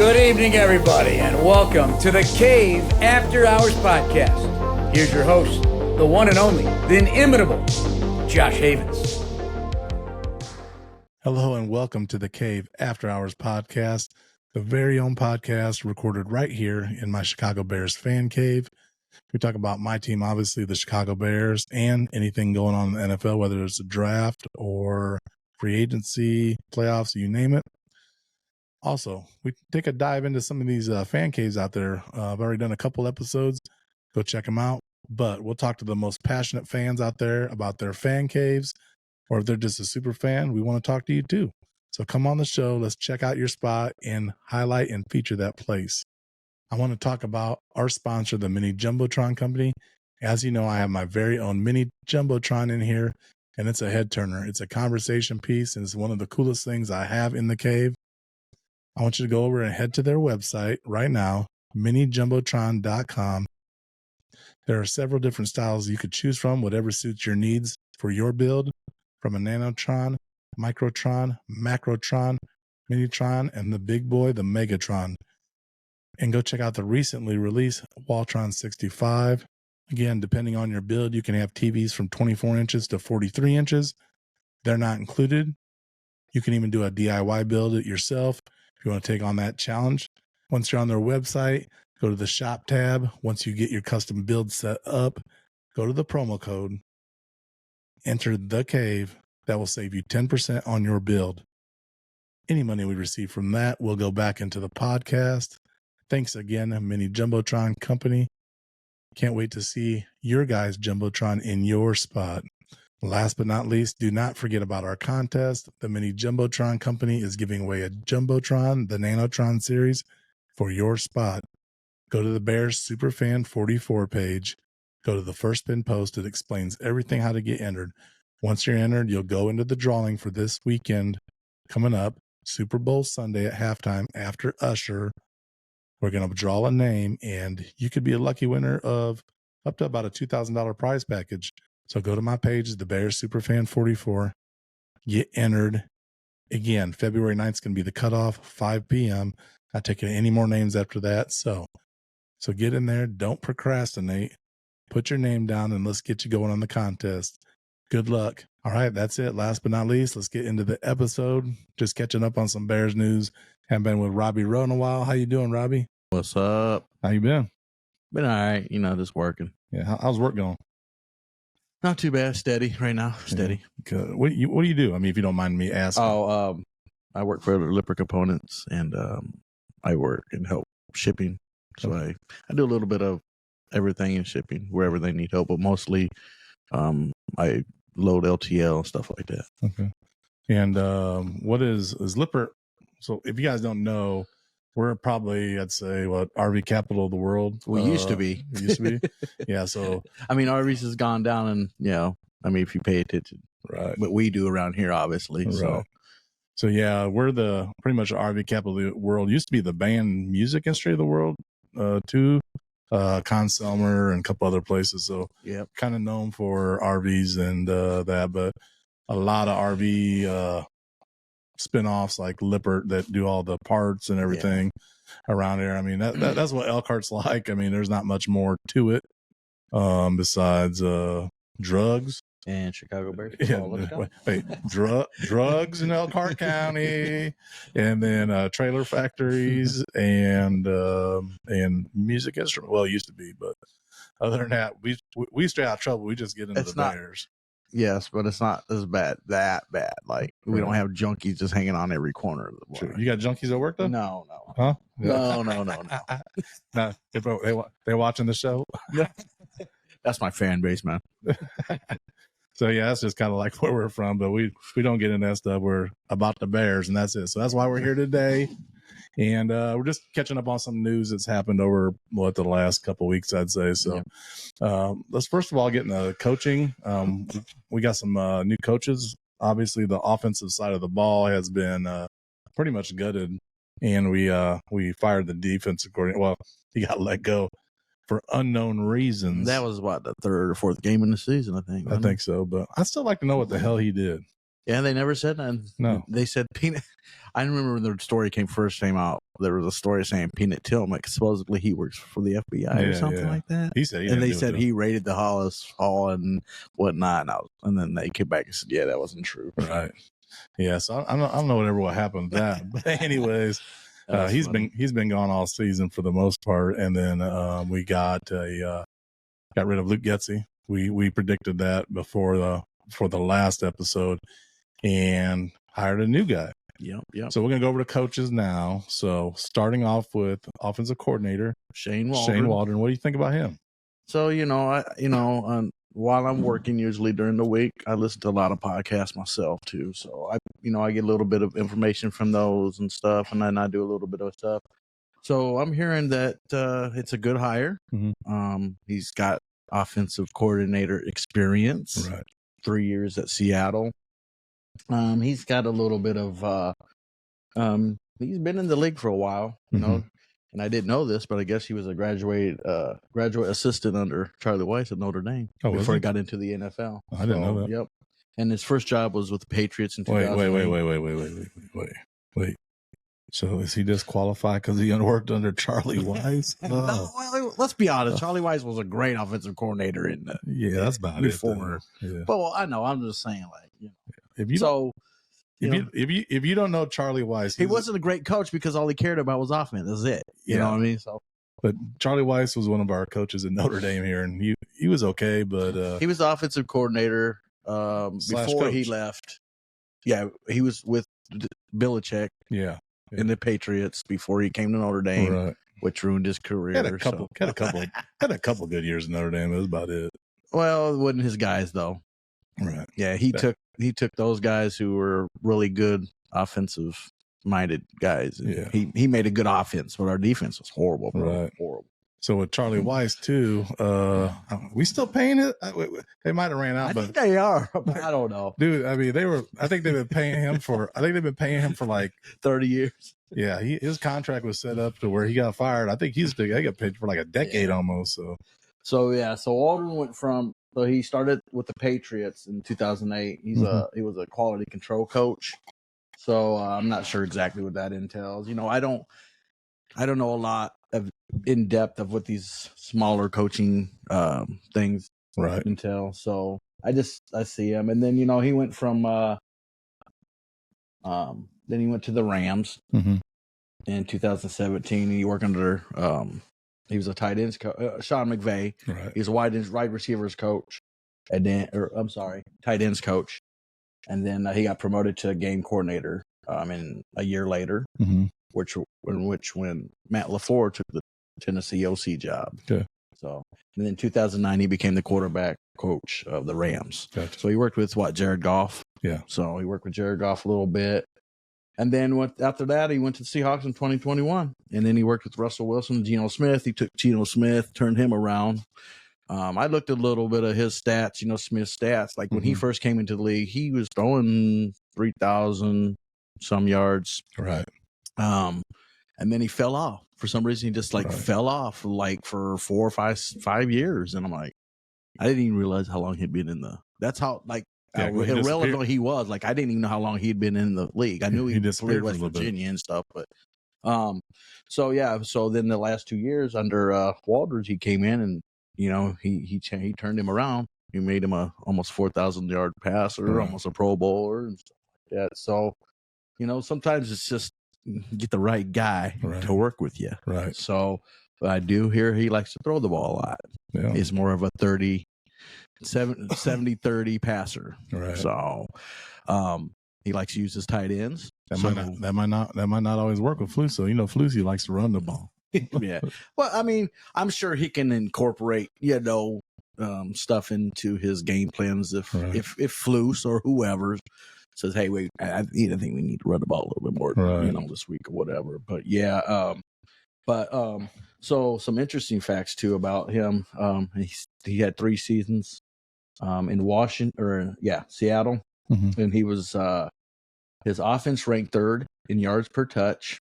Good evening, everybody, and welcome to the Cave After Hours Podcast. Here's your host, the one and only, the inimitable, Josh Havens. Hello and welcome to the Cave After Hours Podcast, the very own podcast recorded right here in my Chicago Bears fan cave. We talk about my team, obviously the Chicago Bears, and anything going on in the NFL, whether it's a draft or free agency, playoffs, you name it. Also, we take a dive into some of these fan caves out there. I've already done a couple episodes. Go check them out. But we'll talk to the most passionate fans out there about their fan caves. Or if they're just a super fan, we want to talk to you too. So come on the show. Let's check out your spot and highlight and feature that place. I want to talk about our sponsor, the Mini Jumbotron Company. As you know, I have my very own Mini Jumbotron in here, and it's a head turner. It's a conversation piece, and it's one of the coolest things I have in the cave. I want you to go over and head to their website right now, minijumbotron.com. There are several different styles you could choose from, whatever suits your needs for your build, from a Nanotron, Microtron, Macrotron, Minitron, and the big boy, the Megatron. And go check out the recently released Waltron 65. Again, depending on your build, you can have TVs from 24 inches to 43 inches. They're not included. You can even do a DIY build it yourself if you want to take on that challenge. Once you're on their website, go to the shop tab. Once you get your custom build set up, go to the promo code, enter the cave. That will save you 10% on your build. Any money we receive from that will go back into the podcast. Thanks again, Mini Jumbotron Company. Can't wait to see your guys' Jumbotron in your spot. Last but not least, do not forget about our contest. The Mini Jumbotron Company is giving away a Jumbotron, the Nanotron series, for your spot. Go to the Bears Superfan 44 page. Go to the first pin post. It explains everything how to get entered. Once you're entered, you'll go into the drawing for this weekend coming up, Super Bowl Sunday at halftime after Usher. We're going to draw a name, and you could be a lucky winner of up to about a $2,000 prize package. So go to my page, the Bears Superfan 44. Get entered. Again, February 9th is going to be the cutoff, 5 p.m. Not taking any more names after that. So get in there. Don't procrastinate. Put your name down, and let's get you going on the contest. Good luck. All right, that's it. Last but not least, let's get into the episode. Just catching up on some Bears news. Haven't been with Robbie Roe in a while. How you doing, Robbie? What's up? How you been? Been all right, just working. Yeah, how's work going? Not too bad. Steady right now. Steady. Yeah, good. What do you do? I mean, if you don't mind me asking. I work for Lipper Components, and I work and help shipping. So I do a little bit of everything in shipping wherever they need help, but mostly I load LTL and stuff like that. Okay. And what is Lipper? So if you guys don't know, we're probably, I'd say, RV capital of the world. We used to be. Yeah. So I mean, RVs has gone down, and if you pay attention, right. But we do around here, obviously. Right. So yeah, we're the pretty much RV capital of the world. Used to be the band music industry of the world, too. Conselmer and a couple other places. So yeah, kind of known for RVs and that, but a lot of RV spin-offs like Lippert that do all the parts and everything around there. I mean, that's what Elkhart's like. I mean, there's not much more to it besides drugs. And Chicago Bears. Drugs in Elkhart County, and then trailer factories and music instrument. Well, it used to be, but other than that, we stay out of trouble. We just get into the Bears. Yes, but it's not as bad. Like we don't have junkies just hanging on every corner of the block. Sure. You got junkies at work though? No. Huh? No. No. They watching the show. That's my fan base, man. So yeah, that's just kind of like where we're from, but we don't get into that stuff. We're about the Bears, and that's it. So that's why we're here today, and we're just catching up on some news that's happened over the last couple of weeks, I'd say. So let's first of all get into coaching. We got some new coaches. Obviously, the offensive side of the ball has been pretty much gutted, and we fired the defense he got let go for unknown reasons. That was the third or fourth game in the season, I think. I think so, but I'd still like to know what the hell he did. Yeah, they never said that. No. They said Peanut. I remember when the story first came out. There was a story saying Peanut Tillman, supposedly he works for the FBI or something like that. He said, and they said he raided the hall and whatnot. And then they came back and said, yeah, that wasn't true. Right. Yeah. So I don't know whatever what happened with that. But anyways, he's been gone all season for the most part. And then we got rid of Luke Getsy. We predicted that before the last episode, and hired a new guy. Yep. So we're gonna go over to coaches now. So starting off with offensive coordinator Shane Waldron. What do you think about him? So while I'm working, usually during the week, I listen to a lot of podcasts myself too. So I get a little bit of information from those and stuff, and then I do a little bit of stuff. So I'm hearing that it's a good hire. Mm-hmm. He's got offensive coordinator experience. Right. 3 years at Seattle. He's got a little bit of he's been in the league for a while, you know. And I didn't know this, but I guess he was a graduate assistant under Charlie Weiss at Notre Dame before he got into the NFL. I didn't know that. Yep. And his first job was with the Patriots in 2000. Wait. So is he disqualified because he worked under Charlie Weiss? No, well, let's be honest. Charlie Weiss was a great offensive coordinator that's about before. Yeah. But well, I know. I'm just saying, if you don't know Charlie Weiss, he wasn't a great coach because all he cared about was offense. That's it. You know what I mean? So, but Charlie Weiss was one of our coaches at Notre Dame here, and he was okay, but he was the offensive coordinator before he left. Yeah, he was with Belichick. Yeah. In the Patriots before he came to Notre Dame, right. Which ruined his career. Had a couple good years in Notre Dame. That was about it. Well, it wasn't his guys though. Right. Yeah, he took those guys who were really good offensive minded guys. Yeah. He made a good offense, but our defense was horrible. Right. Horrible. So with Charlie Weiss too, we still paying it? They might have ran out, I think they are. But I don't know, dude. I mean, I think they've been paying him for like 30 years. Yeah, his contract was set up to where he got fired. I think they got paid for like a decade almost. So Waldron went from. So he started with the Patriots in 2008. He was a quality control coach. So I'm not sure exactly what that entails. You know, I don't know a lot of in depth of what these smaller coaching things entail. So I see him, and then he went from then he went to the Rams in 2017. He worked under he was a tight ends coach, Sean McVay. Right. He was a wide receivers coach, and then tight ends coach, and then he got promoted to game coordinator. In a year later. When Matt LaFleur took the Tennessee OC job. Okay. So, and then in 2009, he became the quarterback coach of the Rams. Gotcha. So he worked with Jared Goff. Yeah. So he worked with Jared Goff a little bit. And then after that, he went to the Seahawks in 2021. And then he worked with Russell Wilson and Geno Smith. He took Geno Smith, turned him around. I looked at a little bit of his stats, Smith's stats. Like when he first came into the league, he was throwing 3,000 some yards. Right. And then he fell off. For some reason, he just fell off for 4 or 5 years. And I'm like, I didn't even realize how long he'd been in that's how irrelevant he was. Like, I didn't even know how long he'd been in the league. I knew he played West Virginia and stuff, but so then the last 2 years under Waldron, he came in and he turned him around. He made him a almost 4,000 yard passer, almost a Pro Bowler and stuff like that. So sometimes it's just get the right guy to work with you. Right. So I do hear he likes to throw the ball a lot. Yeah. He's more of a 70-30 passer. Right. So he likes to use his tight ends. That might not always work with Flusy. Flusy likes to run the ball. Yeah. Well, I mean, I'm sure he can incorporate, stuff into his game plans if Flus or whoever says, hey, wait, I think we need to run the ball a little bit more, this week or whatever. But so some interesting facts too about him. He had 3 seasons in Seattle, and he was his offense ranked 3rd in yards per touch,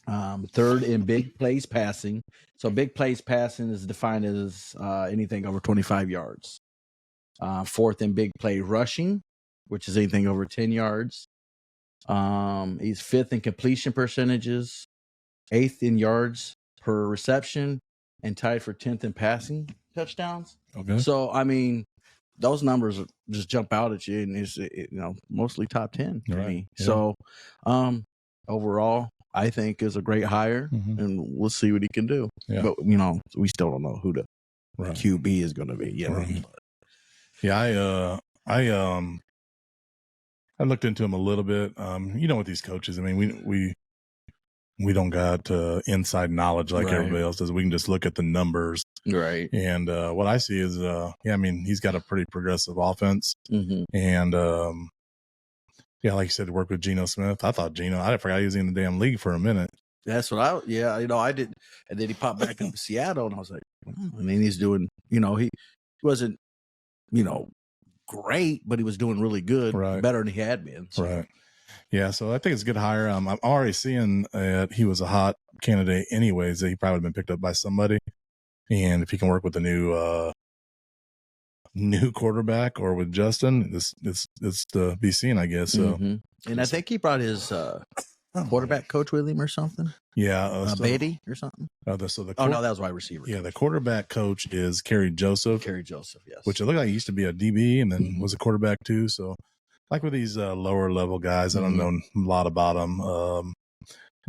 3rd in big plays passing. So big plays passing is defined as anything over 25 yards. 4th in big play rushing, which is anything over 10 yards. He's 5th in completion percentages, 8th in yards per reception, and tied for 10th in passing touchdowns. Okay. So, I mean, those numbers just jump out at you, and it's mostly top 10 for me. Yeah. So, overall, I think is a great hire, and we'll see what he can do. Yeah. But we still don't know who the QB is going to be. Yeah, I looked into him a little bit. With these coaches, I mean, we don't got inside knowledge like everybody else does. We can just look at the numbers. Right. And what I see is, he's got a pretty progressive offense. And, like you said, to work with Geno Smith. I thought I forgot he was in the damn league for a minute. That's what I did. And then he popped back up to Seattle, and I was like, and then he's doing, he wasn't, great, but he was doing really good, better than he had been. So. Right. Yeah, so I think it's a good hire. I'm already seeing he was a hot candidate anyways, that he probably would have been picked up by somebody. And if he can work with the new quarterback or with Justin, it's to be seen, I guess. So, and I think he brought his quarterback coach with him or something. Yeah, Beatty or something. No, that was wide receiver. Yeah, the quarterback coach is Kerry Joseph. Yes. Which it looked like he used to be a DB and then was a quarterback too. So, like with these lower level guys, I don't know a lot about them.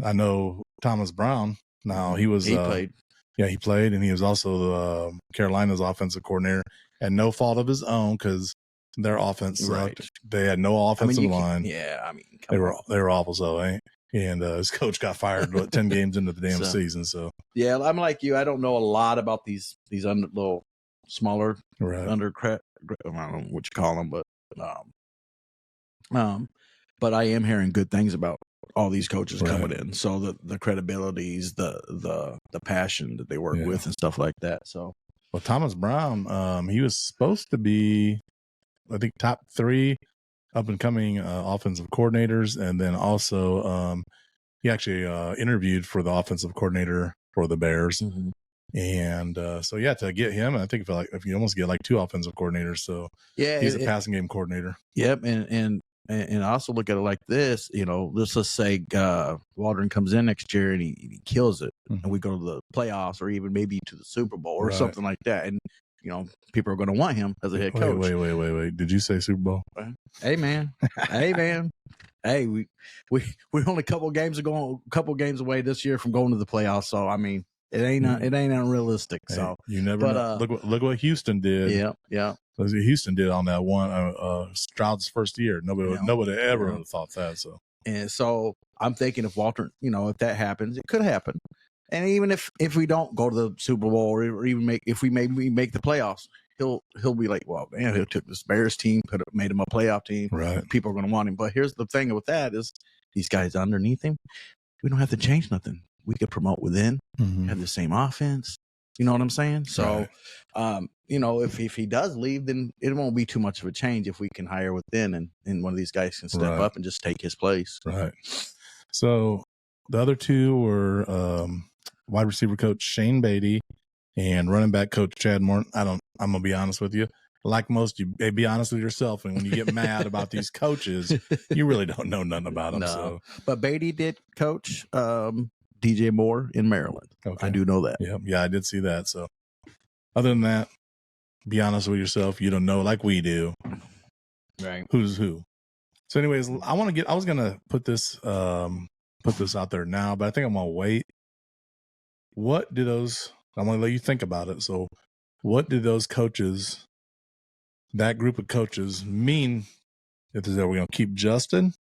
I know Thomas Brown. Now he played. Yeah, he played, and he was also Carolina's offensive coordinator at no fault of his own because their offense sucked. They had no offensive line. They were awful. So, and his coach got fired 10 games into the damn season. So yeah, I'm like you. I don't know a lot about these little smaller undercrad. I don't know what you call them, but I am hearing good things about all these coaches coming in. So the credibilities, the passion that they work with and stuff like that. So, well, Thomas Brown, he was supposed to be, I think, top 3 up and coming offensive coordinators, and then also he actually interviewed for the offensive coordinator for the Bears. And to get him, I think if you almost get like 2 offensive coordinators. So he's a passing game coordinator. Yep, and I also look at it like this. Let's just say Waldron comes in next year and he kills it, and we go to the playoffs or even maybe to the Super Bowl or something like that, and people are going to want him as a head coach. Wait. Did you say Super Bowl? Hey, man. Hey, we're only a couple games away this year from going to the playoffs. So, I mean, it ain't unrealistic. Hey, so you never know. Look what Houston did. Yeah. Look what Houston did on that one Stroud's first year. Nobody ever would have thought that. So, and so I'm thinking if Walter, if that happens, it could happen. And even if we don't go to the Super Bowl or even if we make the playoffs, he'll be like, well, man, he took this Bears team, made him a playoff team. Right. People are going to want him. But here's the thing with that is these guys underneath him, we don't have to change nothing. We could promote within, have the same offense. You know what I'm saying? So, if he does leave, then it won't be too much of a change if we can hire within and one of these guys can step up and just take his place. Right. So the other 2 were wide receiver coach Shane Beatty and running back coach Chad Morton. I'm going to be honest with you. Like most, you be honest with yourself. And when you get mad about these coaches, you really don't know nothing about them. No. So. But Beatty did coach DJ Moore in Maryland. Okay. I do know that. Yeah, I did see that. So other than that, be honest with yourself. You don't know like we do. Right. Who's who. So anyways, I was going to put this out there now, but I think I'm going to wait. I'm going to let you think about it. So what did those coaches, that group of coaches, mean if we're going to keep Justin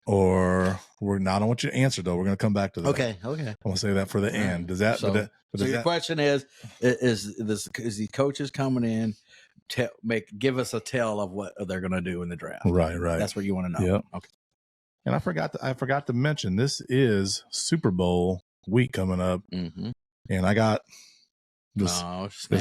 or we're not? I don't want you to answer, though. We're going to come back to that. Okay. I want to say that for the end. Does that? So your question is the coaches coming in give us a tell of what they're going to do in the draft? Right. That's what you want to know. Yep. Okay. And I forgot to mention, this is Super Bowl week coming up, and I got this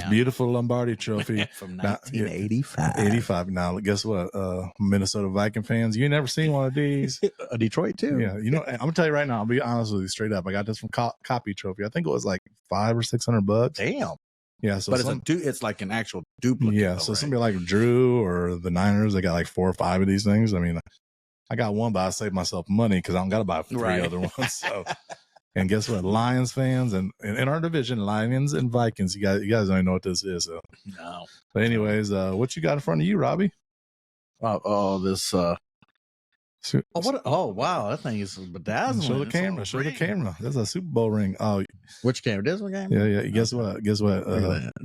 beautiful Lombardi trophy from 1985. 85. Now, guess what? Minnesota Viking fans, you ain't never seen one of these. Detroit too. Yeah, I'm gonna tell you right now. I'll be honest with you, straight up. I got this from Copy Trophy. I think it was like $500 or $600. Damn. Yeah, so but it's like an actual duplicate. Yeah, so somebody like Drew or the Niners, they got like 4 or 5 of these things. I mean, I got one, but I saved myself money because I don't got to buy 3 other ones. So, and guess what? Lions fans and in our division, Lions and Vikings, you guys don't even know what this is. So. No. But anyways, what you got in front of you, Robbie? This. Oh wow, that thing is bedazzling. Show the camera. Show the camera. That's a Super Bowl ring. Oh, which camera? This one camera? Yeah. Guess what? Guess what?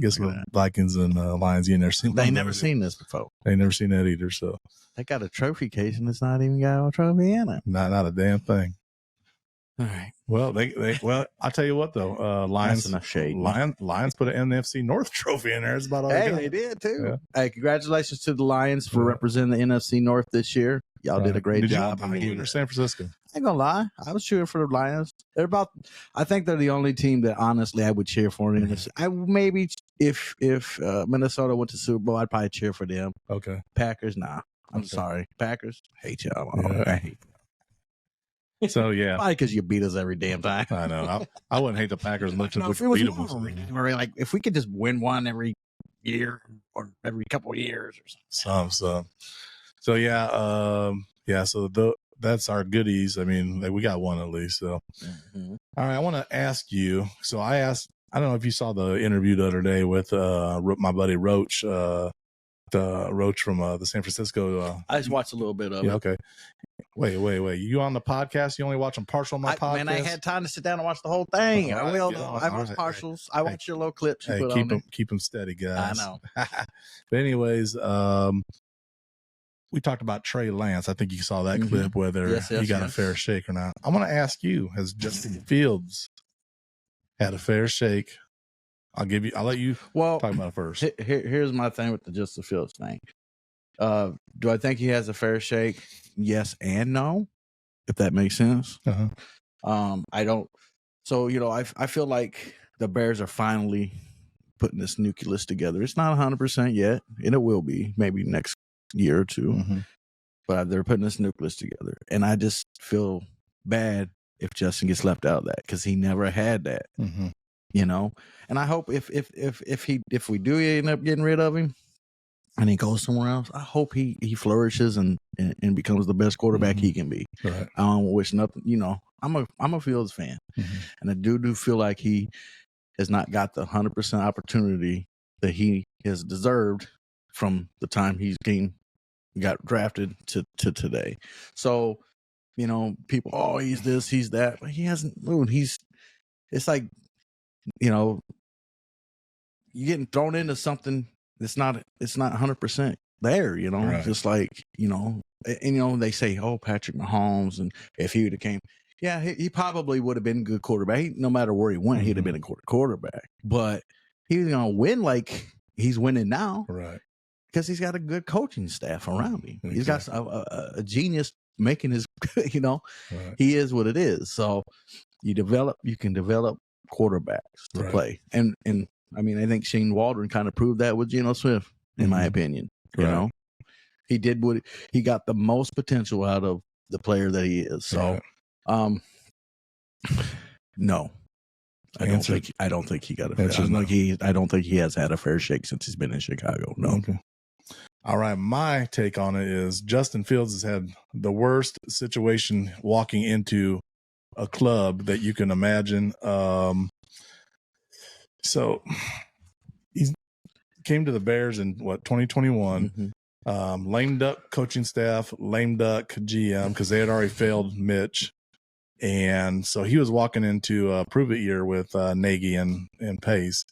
Guess what? Vikings and Lions. You never seen. They never seen this before. They never seen that either. So they got a trophy case and it's not even got a trophy in it. Not a damn thing. All right. Well, well, I'll tell you what though, Lions. That's enough shade. Lions put an NFC North trophy in there. It's about all. They did too. Yeah. Hey, congratulations to the Lions for representing the NFC North this year. Y'all did a great job. Did you or San Francisco? I ain't gonna lie, I was cheering for the Lions. I think they're the only team that honestly I would cheer for. I maybe if Minnesota went to Super Bowl, I'd probably cheer for them. Okay. Packers, nah. I'm sorry, Packers. Hate y'all. Yeah. I hate. So yeah, probably because you beat us every damn time. I know. I wouldn't hate the Packers much as we beat them. Like if we could just win one every year or every couple of years or something. So yeah, So that's our goodies. I mean, we got one at least. So, All right, I want to ask you. So I don't know if you saw the interview the other day with my buddy Roach, Roach from the San Francisco. I just watched a little bit of it. Okay. Wait. You on the podcast? You only watching partial on my podcast? Man, I had time to sit down and watch the whole thing. I watched partials. I watched your little clips. Keep them steady, guys. I know. But anyways, we talked about Trey Lance. I think you saw that clip, whether he got a fair shake or not. I want to ask you: has Justin Fields had a fair shake? I'll let you talk about it first. Here's my thing with the Justin Fields thing. Do I think he has a fair shake? Yes and no, if that makes sense. I don't. So I feel like the Bears are finally putting this nucleus together. It's not 100% yet, and it will be maybe next year or two. But they're putting this nucleus together, and I just feel bad if Justin gets left out of that because he never had that. And I hope if we do end up getting rid of him and he goes somewhere else, I hope he flourishes and becomes the best quarterback he can be. Right. I don't wish nothing. I'm a Fields fan, and I do feel like he has not got the 100% opportunity that he has deserved from the time got drafted to today. So, people, he's this, he's that, but he hasn't moved. It's like, you're getting thrown into something that's not 100% there, Right. just like, and they say, Patrick Mahomes, and if he would have came, he probably would have been a good quarterback. No matter where he went, he'd have been a quarterback, but he was going to win like he's winning now. Right. Because he's got a good coaching staff around him. Exactly. He's got a genius making his, Right. He is what it is. So you can develop quarterbacks to play. And I mean, I think Shane Waldron kind of proved that with Geno Smith, in my opinion. He did he got the most potential out of the player that he is. So, no. I don't think he got a fair shake. I don't think he has had a fair shake since he's been in Chicago. No. Okay. All right. My take on it is Justin Fields has had the worst situation walking into a club that you can imagine. So he came to the Bears in 2021. Lame duck coaching staff, lame duck GM because they had already failed Mitch. And so he was walking into a prove it year with Nagy and Pace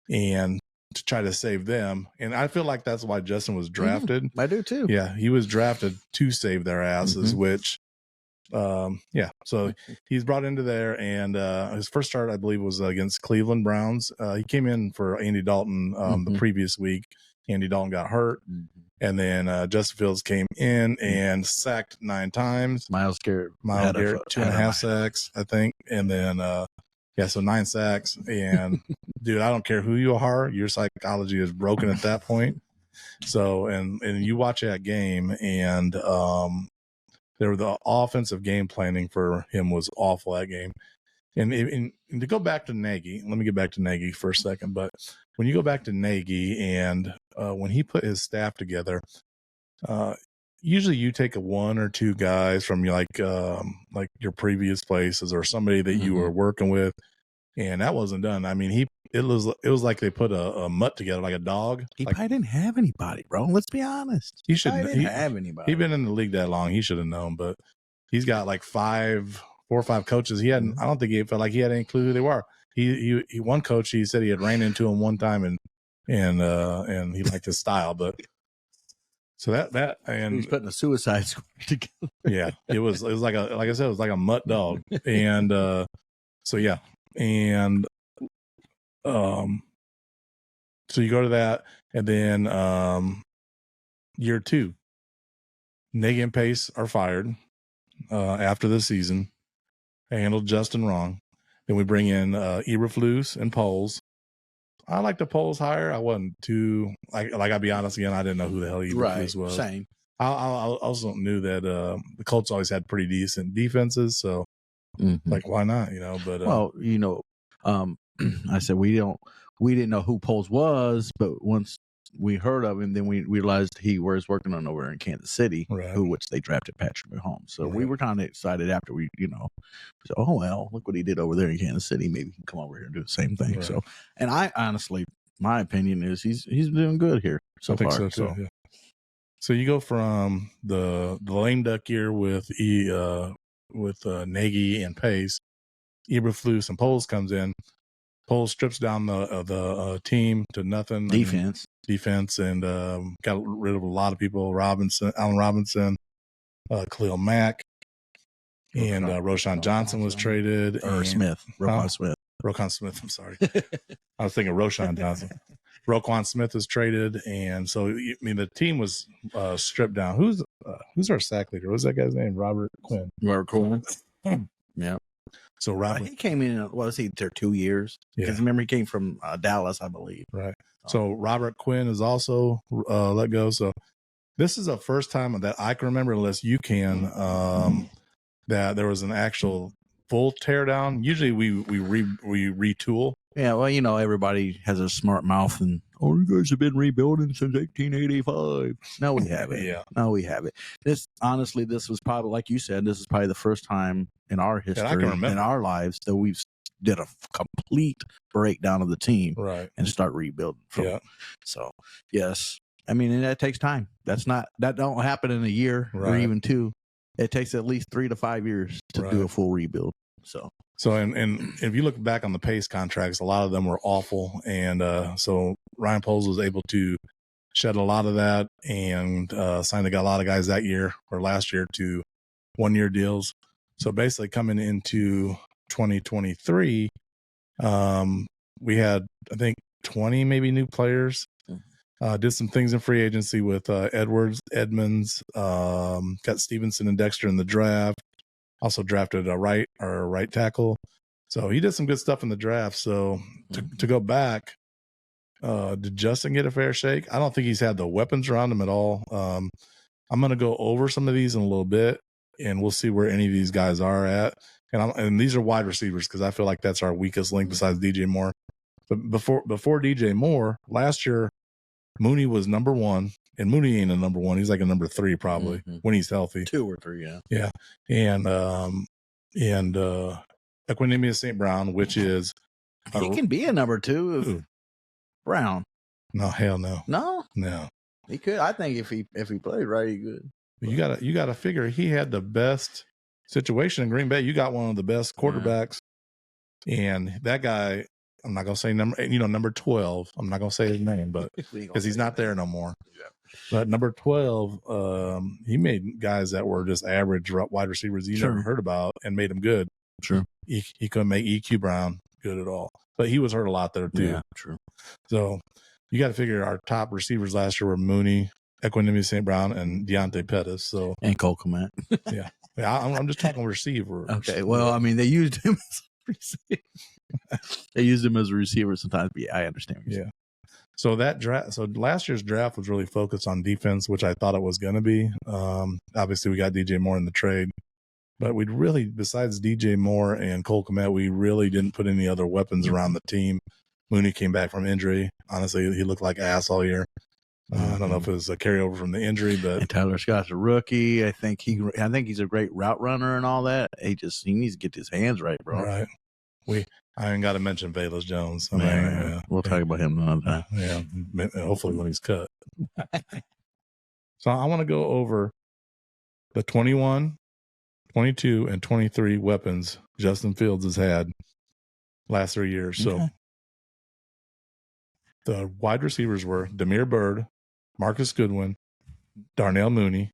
and to try to save them. And I feel like that's why Justin was drafted. I do too. Yeah, he was drafted to save their asses, which, So he's brought into there, and his first start, I believe, was against Cleveland Browns. He came in for Andy Dalton the previous week. Andy Dalton got hurt. And then Justin Fields came in and sacked 9 times. Myles Garrett 2.5 sacks, I think. And then, so 9 sacks. And, dude, I don't care who you are. Your psychology is broken at that point. So, and you watch that game, and the offensive game planning for him was awful that game. And to go back to Nagy, let me get back to Nagy for a second. But when you go back to Nagy and when he put his staff together, usually you take one or two guys from like your previous places or somebody that you were working with, and that wasn't done. I mean, it was like they put a mutt together like a dog. He like, probably didn't have anybody, bro. Let's be honest. He shouldn't have anybody. He'd been in the league that long. He should have known, but he's got like 4 or 5 coaches. He hadn't. I don't think he felt like he had any clue who they were. He one coach. He said he had ran into him one time and he liked his style, but so that and he's putting a Suicide Squad together. Yeah, it was like I said, it was like a mutt dog, and so yeah, and so you go to that, and then year 2, Nagy and Pace are fired after the season. They handled Justin wrong. Then we bring in Eberflus and Poles. I like the Poles hire. I wasn't too I'll be honest again. I didn't know who the hell Eberflus was. Same. I also knew that the Colts always had pretty decent defenses, so like why not? But well, I said we didn't know who Poles was, but once we heard of him, then we realized he was working on over in Kansas City, right. which they drafted Patrick Mahomes. So right. we were kind of excited after we, so, oh well, look what he did over there in Kansas City. Maybe he can come over here and do the same thing. Right. So, and I honestly, my opinion is he's doing good here so far. I think so too. Yeah. So you go from the lame duck year with Nagy and Pace, Eberflus and Poles comes in. Poles strips down the team to nothing. Defense, and got rid of a lot of people. Allen Robinson, Khalil Mack, and Roschon Johnson was traded. Or Smith. Roquan Smith, I'm sorry. I was thinking Roschon Johnson. Roquan Smith was traded, and so the team was stripped down. Who's our sack leader? What was that guy's name? Robert Quinn. Yeah. So Robert, he came in. Was he there 2 years? Because remember he came from Dallas, I believe. Right. So Robert Quinn is also let go. So this is the first time that I can remember, unless you can, that there was an actual full teardown. Usually we retool. Yeah, well, everybody has a smart mouth and, you guys have been rebuilding since 1885. No, we haven't. Yeah. No, we haven't. This was probably, like you said, this is probably the first time in our history, in our lives, that we've did a complete breakdown of the team, right, and start rebuilding. So, yes. And that takes time. That don't happen in a year or even 2. It takes at least 3 to 5 years to do a full rebuild. So and if you look back on the Pace contracts, a lot of them were awful, and so Ryan Poles was able to shed a lot of that and got a lot of guys that year or last year to 1-year deals. So basically, coming into 2023, we had, I think, 20 maybe new players. Did some things in free agency with Edmonds, got Stevenson and Dexter in the draft. Also drafted a right tackle. So he did some good stuff in the draft. So to go back, did Justin get a fair shake? I don't think he's had the weapons around him at all. I'm going to go over some of these in a little bit, and we'll see where any of these guys are at. And these are wide receivers, because I feel like that's our weakest link besides DJ Moore. But before DJ Moore, last year, Mooney was number 1. And Mooney ain't a number 1. He's like a number 3 probably when he's healthy. 2 or 3, yeah. Yeah. And Equanimeous St. Brown, which is he can be a number 2. Brown. No, hell no. No. He could. I think if he played right, he could. You gotta figure he had the best situation in Green Bay. You got one of the best quarterbacks, and that guy, I'm not gonna say number 12. I'm not gonna say his name, but because he's not there no more. Yeah. But number 12, he made guys that were just average wide receivers you never heard about and made them good. True. He couldn't make EQ Brown good at all, but he was hurt a lot there too. Yeah, true. So you got to figure our top receivers last year were Mooney, Equanimeous St. Brown, and Deontay Pettis. So and Cole Kmet. yeah. I'm just talking receiver. Okay. Well, they used him as a receiver. They used him as a receiver sometimes. But yeah, I understand. Yeah. So last year's draft was really focused on defense, which I thought it was going to be. Obviously, we got DJ Moore in the trade. But we'd really, besides DJ Moore and Cole Kmet, we really didn't put any other weapons around the team. Mooney came back from injury. Honestly, he looked like ass all year. I don't know if it was a carryover from the injury, but and Tyler Scott's a rookie. I think he's a great route runner and all that. He needs to get his hands right, bro. Right. I ain't got to mention Velus Jones. We'll talk about him another time. Yeah, hopefully when he's cut. So I want to go over the 21, 22, and 23 weapons Justin Fields has had last 3 years. So Okay. the wide receivers were Damiere Byrd, Marcus Goodwin, Darnell Mooney,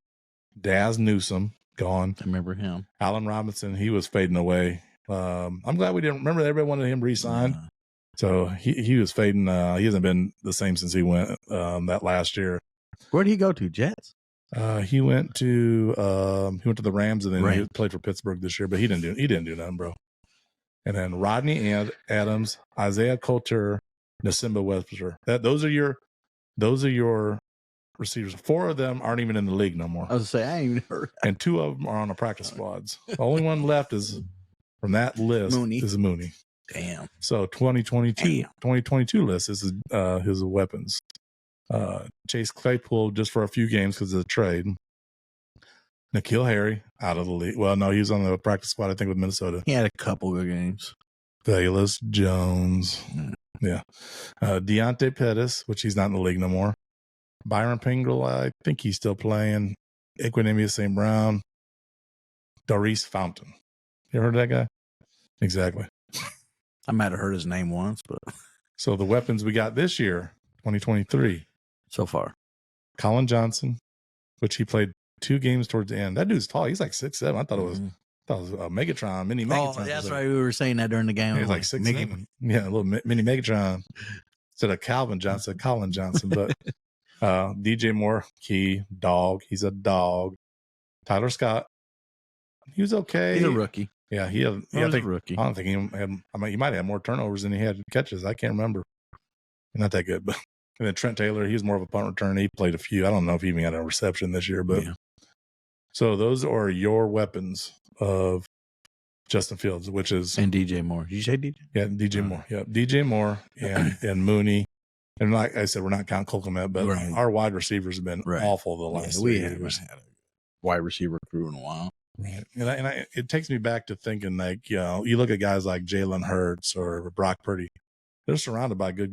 Daz Newsome, gone. I remember him. Allen Robinson, he was fading away. I'm glad we didn't remember. Everybody wanted him re-signed. So he was fading. He hasn't been the same since he went that last year. Where did he go to? Jets? He went to the Rams, and then he played for Pittsburgh this year, but he didn't do nothing, bro. And then Rodney Adams, Isaiah Coulter, Nasimba Webster. Those are your receivers. 4 of them aren't even in the league no more. I was gonna say I ain't even heard. And 2 of them are on the practice squads. The only one left is from that list is Mooney. Damn. So 2022 list is his weapons. Chase Claypool just for a few games because of the trade. N'Keal Harry out of the league. Well, no, he was on the practice squad, I think, with Minnesota. He had a couple good games. Velus Jones. Yeah. Deontay Pettis, which he's not in the league no more. Byron Pringle, I think he's still playing. Equinemius St. Brown. Doris Fountain. You ever heard of that guy? Exactly. I might have heard his name once, but So the weapons we got this year, 2023. so far. Colin Johnson, which he played 2 games towards the end. That dude's tall. He's like 6'7". I thought it was a Megatron, mini Megatron. Oh, that's right. We were saying that during the game. He's like 6'7". Yeah, a little mini Megatron. Instead of Calvin Johnson, Colin Johnson. But DJ Moore, key, dog. He's a dog. Tyler Scott, he was okay. He's a rookie. Yeah, He's a rookie. I don't think he had. He might have more turnovers than he had catches. I can't remember. Not that good, but and then Trent Taylor, he was more of a punt return. He played a few. I don't know if he even had a reception this year, but So those are your weapons of Justin Fields, which is and DJ Moore. Did you say DJ? Yeah, DJ Moore. Yeah, DJ Moore and Mooney. And like I said, we're not counting Cole Kmet, but our wide receivers have been awful the last 3 years. We haven't had a wide receiver crew in a while. Right. And it takes me back to thinking, like, you know, you look at guys like Jalen Hurts or Brock Purdy. They're surrounded by good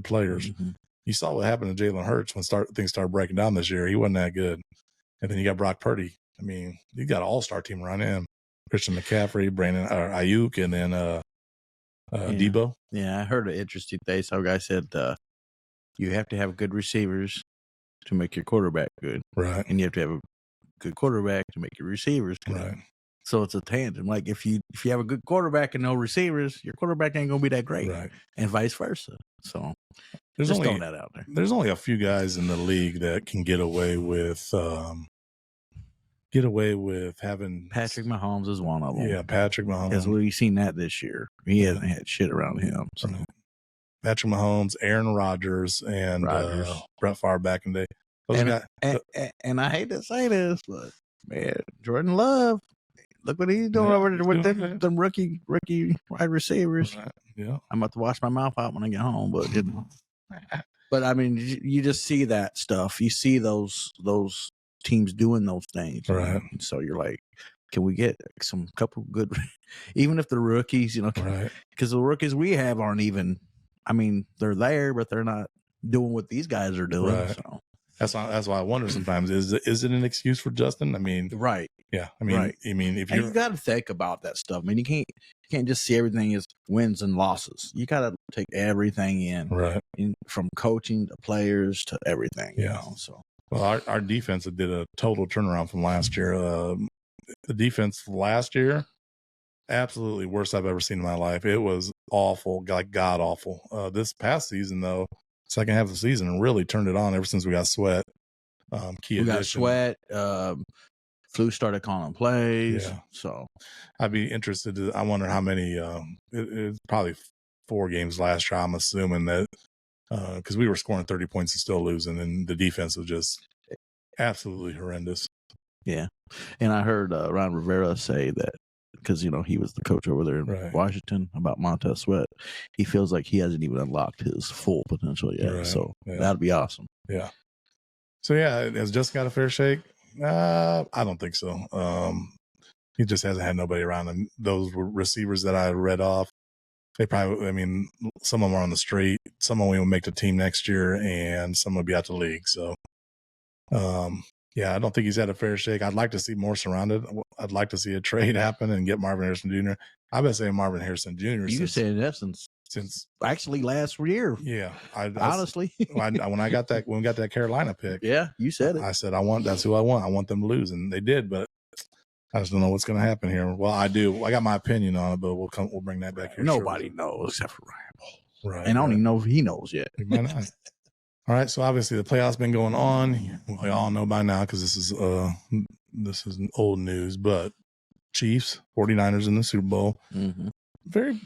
players. Mm-hmm. You saw what happened to Jalen Hurts when things started breaking down this year. He wasn't that good. And then you got Brock Purdy. I mean, you got an all-star team around him. Christian McCaffrey, Brandon Ayuk, and then Debo. Yeah, I heard an interesting thing. Some guy said you have to have good receivers to make your quarterback good. Right. And you have to have a good quarterback to make your receivers good. Right. So it's a tandem. Like if you have a good quarterback and no receivers, your quarterback ain't gonna be that great. Right. And vice versa. So there's just only throwing that out there. There's only a few guys in the league that can get away with having Patrick Mahomes is one of them. Yeah, Patrick Mahomes. Because we've seen that this year. He hasn't had shit around him. So. Right. Patrick Mahomes, Aaron Rodgers, and Brett Favre back in the day. And I hate to say this, but man, Jordan Love, look what he's doing over there with them rookie wide receivers. Right. Yeah, I'm about to wash my mouth out when I get home, but I mean, you just see that stuff. You see those teams doing those things, right? And so you're like, can we get some couple good, even if the rookies, you know, because the rookies we have aren't even. I mean, they're there, but they're not doing what these guys are doing. Right. So. That's why I wonder sometimes, is it an excuse for Justin? I mean, right. Yeah. I mean, I mean, if you got to think about that stuff. I mean, you can't just see everything as wins and losses. You got to take everything in, right? From coaching to players to everything. Yeah. You know, so. Well, our defense did a total turnaround from last year. The defense last year, absolutely worst I've ever seen in my life. It was awful, like god awful. This past season, though, second half of the season, really turned it on ever since we got Sweat. Got Sweat. Flu started calling plays. Yeah. So I'd be interested I wonder how many. It's probably 4 games last year. I'm assuming that because we were scoring 30 points and still losing, and the defense was just absolutely horrendous. Yeah. And I heard Ron Rivera say that because, he was the coach over there in Washington about Montez Sweat. He feels like he hasn't even unlocked his full potential yet. Right. So that'd be awesome. Yeah. So, has Justin got a fair shake? I don't think so. He just hasn't had nobody around him. Those receivers that I read off, they probably, some of them are on the street. Some of them will make the team next year, and some will be out the league. So, I don't think he's had a fair shake. I'd like to see more surrounded. I'd like to see a trade happen and get Marvin Harrison Jr. I've been saying Marvin Harrison Jr. You said that since actually last year. Yeah, honestly, when we got that Carolina pick, yeah, you said it. I said that's who I want. I want them to lose, and they did, but I just don't know what's going to happen here. Well, I do. I got my opinion on it, but we'll bring that back here. Nobody knows except for Ryan Ball. Right, and I don't even know if he knows yet. He might not. All right, so obviously the playoffs been going on. We all know by now because this is old news, but Chiefs, 49ers in the Super Bowl. Mm-hmm.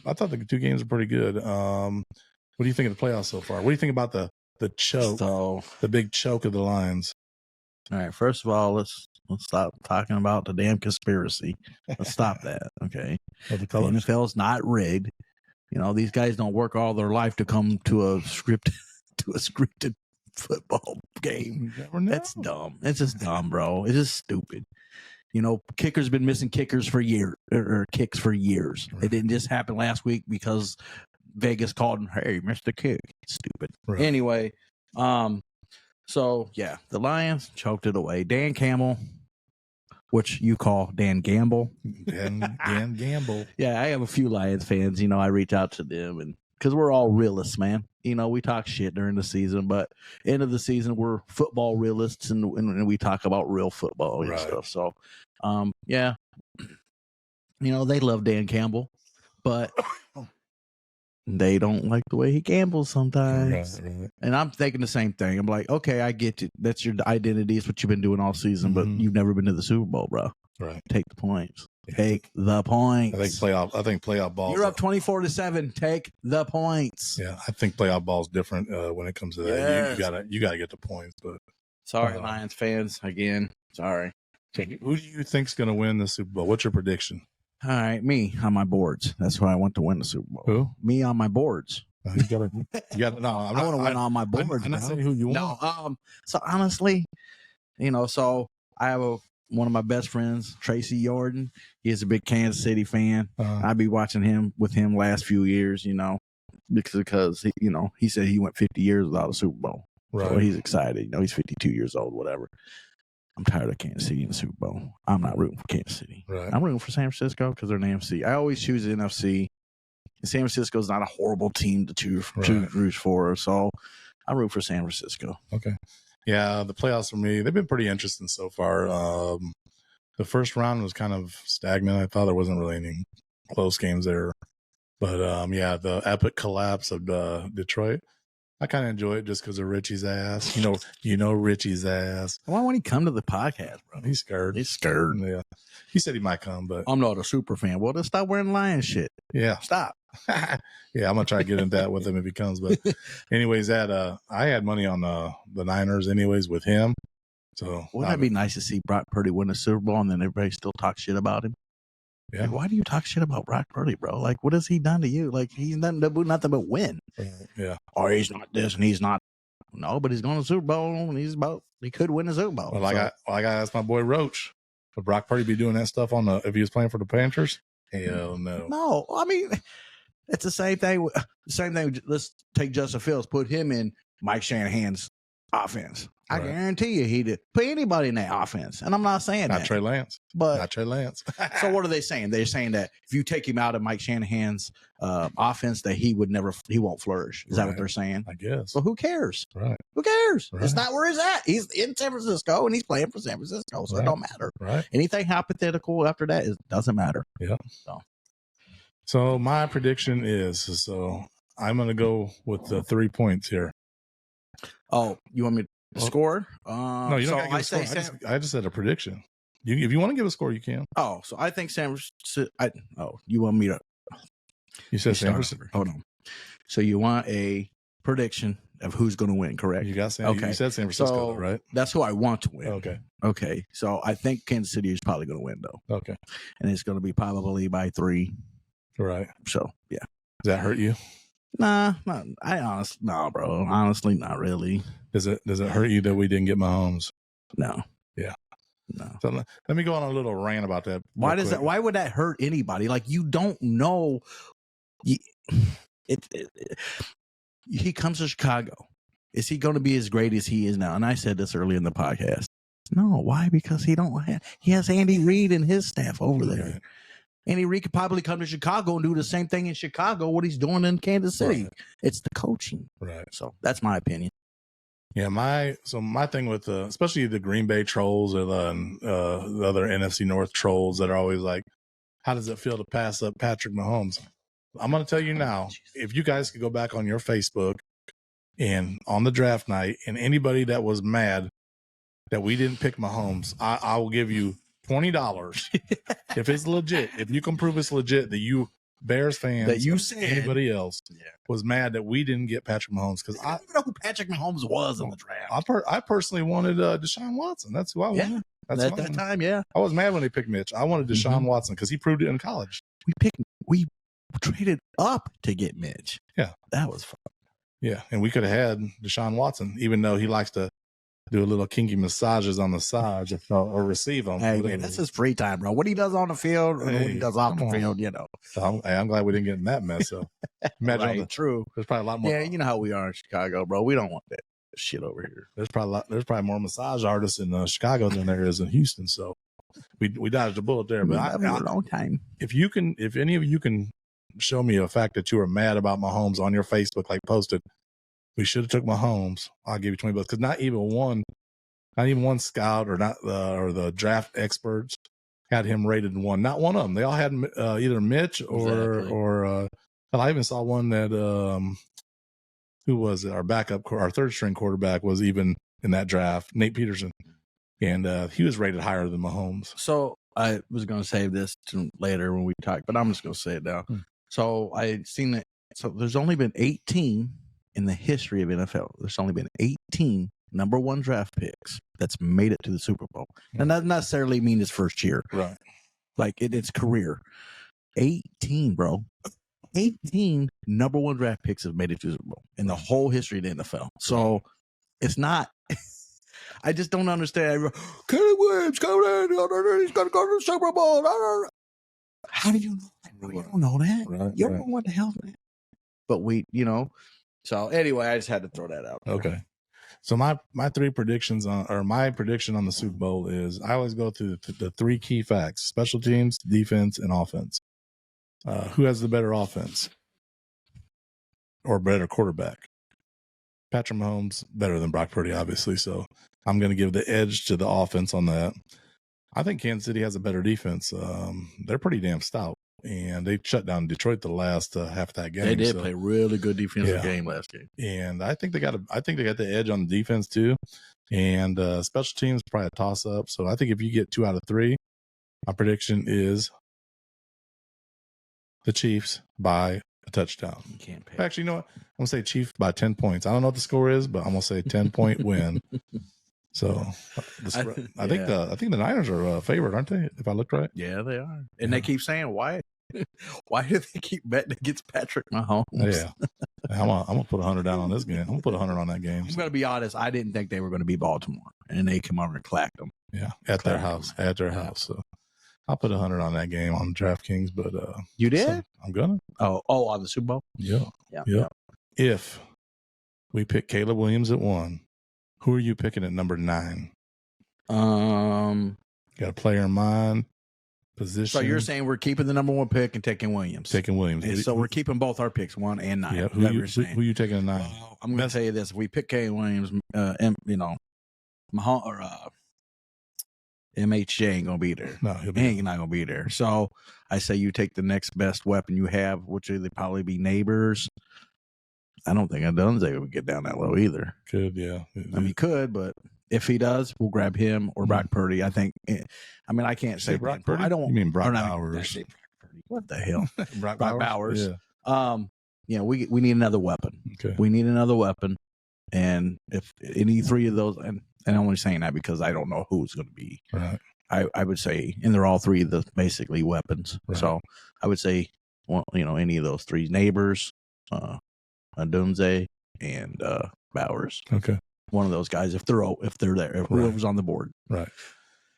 I thought the two games were pretty good. What do you think of the playoffs so far? What do you think about the choke, the big choke of the Lions? All right, first of all, let's stop talking about the damn conspiracy. Let's stop that, okay? The NFL is not rigged. These guys don't work all their life to come to a scripted football game. That's dumb. It's just dumb, bro. It's just stupid. Kickers been missing kickers for years or kicks for years. Right. It didn't just happen last week because Vegas called him, hey, missed the kick. Stupid. Right. Anyway, so yeah, the Lions choked it away. Dan Campbell, which you call Dan Gamble. Dan Gamble. Yeah, I have a few Lions fans. I reach out to them and because we're all realists, man. We talk shit during the season, but end of the season, we're football realists and we talk about real football and stuff. So, they love Dan Campbell, but they don't like the way he gambles sometimes. Right. And I'm thinking the same thing. I'm like, okay, I get it. That's your identity. It's what you've been doing all season, but you've never been to the Super Bowl, bro. Right. Take the points. Take the points. I think playoff ball. You're up 24-7. Take the points. Yeah, I think playoff ball is different when it comes to that. Yes. You gotta get the points. But sorry, Lions fans. Again, sorry. Who do you think's gonna win the Super Bowl? What's your prediction? All right, me on my boards. That's who I want to win the Super Bowl. Who? Me on my boards. You gotta. No, I want to win on my boards. I'm not saying who you want. No. So honestly, so I have one of my best friends, Tracy Jordan. He's a big Kansas City fan. I'd be watching him last few years, because he said he went 50 years without a Super Bowl. Right. So he's excited. He's 52 years old, whatever. I'm tired of Kansas City in the Super Bowl. I'm not rooting for Kansas City. Right. I'm rooting for San Francisco because they're in the NFC. I always choose the NFC. And San Francisco's not a horrible team to choose for, so I root for San Francisco. Okay. Yeah, the playoffs for me, they've been pretty interesting so far. The first round was kind of stagnant. I thought there wasn't really any close games there. But, the epic collapse of Detroit, I kind of enjoy it just because of Richie's ass. You know Richie's ass. Why won't he come to the podcast, bro? He's scared. Yeah. He said he might come, but I'm not a super fan. Well, then stop wearing lion shit. Yeah. Stop. Yeah, I'm gonna try to get into that with him if he comes. But anyways, I had money on the Niners anyways with him. So wouldn't that be nice to see Brock Purdy win a Super Bowl and then everybody still talk shit about him? Yeah. Like, why do you talk shit about Brock Purdy, bro? Like, what has he done to you? Like, he's done nothing but win. Yeah. Or he's not this and he's not. No, but he's going to the Super Bowl and he could win the Super Bowl. Well, I got to ask my boy Roach. Would Brock Purdy be doing that stuff if he was playing for the Panthers? Hell no. No, I mean, it's the same thing. Let's take Justin Fields, put him in Mike Shanahan's offense. I guarantee you he did put anybody in that offense. And I'm not saying not Trey Lance. But Trey Lance. So what are they saying? They're saying that if you take him out of Mike Shanahan's offense, that he won't flourish. Is that what they're saying? I guess. Well, who cares? Right. Who cares? Right. It's not where he's at. He's in San Francisco and he's playing for San Francisco. So it don't matter. Right. Anything hypothetical after that doesn't matter. Yeah. So my prediction is, I'm going to go with the 3 points here. Oh, you want me to score? No, you don't have to give a score. I just said a prediction. If you want to give a score, you can. Oh, so I think San Francisco. You want me to? You said San Francisco. Hold on. So you want a prediction of who's going to win, correct? You got Okay. You said San Francisco, So, though, right? That's who I want to win. Okay. Okay. So I think Kansas City is probably going to win, though. Okay. And it's going to be probably by 3. Right. So, yeah. Does that hurt you? Nah, bro. Honestly, not really. Does it hurt you that we didn't get Mahomes? No. Yeah. No. So let me go on a little rant about that. Why does that? Why would that hurt anybody? Like, you don't know. He comes to Chicago. Is he going to be as great as he is now? And I said this earlier in the podcast. No. Why? Because he has Andy Reid and his staff over there. Right. Andy Reid could probably come to Chicago and do the same thing in Chicago, what he's doing in Kansas City. Right. It's the coaching. Right. So that's my opinion. Yeah, my thing with especially the Green Bay trolls or the other NFC North trolls that are always like, how does it feel to pass up Patrick Mahomes? I'm going to tell you now, if you guys could go back on your Facebook and on the draft night, and anybody that was mad that we didn't pick Mahomes, I will give you $20 if it's legit. If you can prove it's legit that you Bears fans, that you said anybody else was mad that we didn't get Patrick Mahomes, because I don't even know who Patrick Mahomes was in the draft. I personally wanted Deshaun Watson. That's who I wanted. That's at that time. Yeah, I was mad when they picked Mitch. I wanted Deshaun Watson because he proved it in college. We traded up to get Mitch. Yeah, that was fun. Yeah, and we could have had Deshaun Watson, even though he likes to do a little kinky massages on the side or receive them. Hey, man, that's his free time, bro. What he does on the field or what he does off the field, you know. So I'm glad we didn't get in that mess. So imagine true. There's probably a lot more. Yeah, you know how we are in Chicago, bro. We don't want that shit over here. There's probably more massage artists in Chicago than there is in Houston. So we dodged a bullet there. But a long time. If any of you can show me a fact that you were mad about Mahomes on your Facebook, like posted, we should have took Mahomes, I'll give you $20 because not even one scout or the draft experts had him rated in 1. Not one of them. They all had either Mitch or I even saw one that who was it? Our third string quarterback was even in that draft, Nate Peterson, and he was rated higher than Mahomes. So I was going to save this to later when we talk, but I'm just going to say it now. So I seen that. So there's only been 18 in the history of NFL. There's only been 18 number 1 draft picks that's made it to the Super Bowl. And that doesn't necessarily mean his first year. Right. Like it's career. 18, bro. 18 number 1 draft picks have made it to the Super Bowl in the whole history of the NFL. So it's not. I just don't understand. Kenny Williams, he's going to go to the Super Bowl. How do you know that, bro? You don't know that. Right, you don't know what the hell, man. But So anyway, I just had to throw that out there. Okay. So my 3 predictions my prediction on the Super Bowl is I always go through the 3 key facts: special teams, defense, and offense. Who has the better offense or better quarterback? Patrick Mahomes better than Brock Purdy, obviously. So I'm going to give the edge to the offense on that. I think Kansas City has a better defense. They're pretty damn stout. And they shut down Detroit the last half of that game. They did play really good defensive game last game. And I think they got the edge on the defense too. And special teams probably a toss up. So I think if you get 2 out of 3, my prediction is the Chiefs by a touchdown. You can't pay. Actually, you know what? I'm gonna say Chiefs by 10 points. I don't know what the score is, but I'm gonna say 10-point win. So I think the Niners are favored, aren't they? If I looked right. Yeah, they are. And they keep saying, why do they keep betting against Patrick Mahomes? Yeah. I'm gonna put 100 down on this game. I'm gonna put 100 on that game. I'm gonna be honest. I didn't think they were gonna be Baltimore, and they come over and clacked them. Yeah, at their house. So I'll put 100 on that game on DraftKings. But you did? So I'm gonna. Oh, on the Super Bowl. Yeah. If we pick Caleb Williams at 1, who are you picking at number 9? Got a player in mind. Position. So you're saying we're keeping the number 1 pick and taking Williams. And so we're keeping both our picks, 1 and 9. Yeah. Who you taking at 9? Well, I'm going to tell you this: if we pick Caleb Williams, Mahomes or MHJ ain't gonna be there. No, he ain't not gonna be there. So I say you take the next best weapon you have, which would probably be Neighbors. I don't think Adunze would get down that low either. Could, yeah. I mean, he could, but if he does, we'll grab him or Brock Purdy. I think. I mean, I can't say Brock Purdy. I don't. You mean Brock Bowers? What the hell, Brock Bowers? Yeah. We need another weapon. Okay. We need another weapon. And if any three of those, and I'm only saying that because I don't know who's going to be. Right. I would say, and they're all three of the basically weapons. Right. So I would say, well, any of those three neighbors, Dunze and Bowers. Okay. One of those guys, if they're there, if whoever's on the board. Right.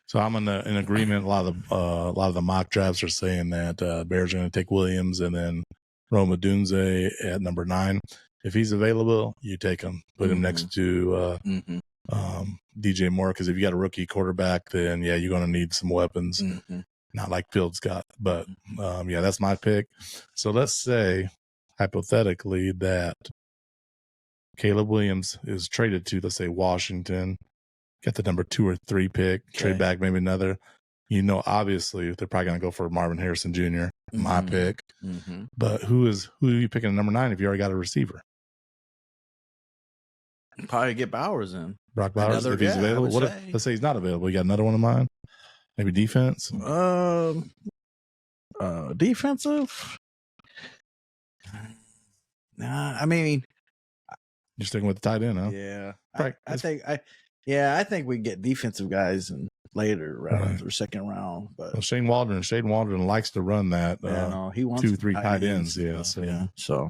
So I'm in agreement. A lot of the mock drafts are saying that Bears are going to take Williams and then Rome Odunze at number 9. If he's available, you take him. Put him next to DJ Moore, because if you got a rookie quarterback, then yeah, you're going to need some weapons. Not like Fields got, but yeah, that's my pick. So let's say hypothetically that Caleb Williams is traded to, let's say, Washington, get the number 2 or 3 pick, trade back maybe another. Obviously they're probably going to go for Marvin Harrison Jr., my pick. But who are you picking at number 9 if you already got a receiver? Probably get Bowers in. Brock Bowers, if he's available. Let's say he's not available. You got another one of mine? Maybe defense? Defensive? Nah, I mean, you're sticking with the tight end, huh? Yeah. Right. I think we get defensive guys in later rounds or second round. But well, Shane Waldron likes to run that. He wants 2-3 tight ends. Yeah. So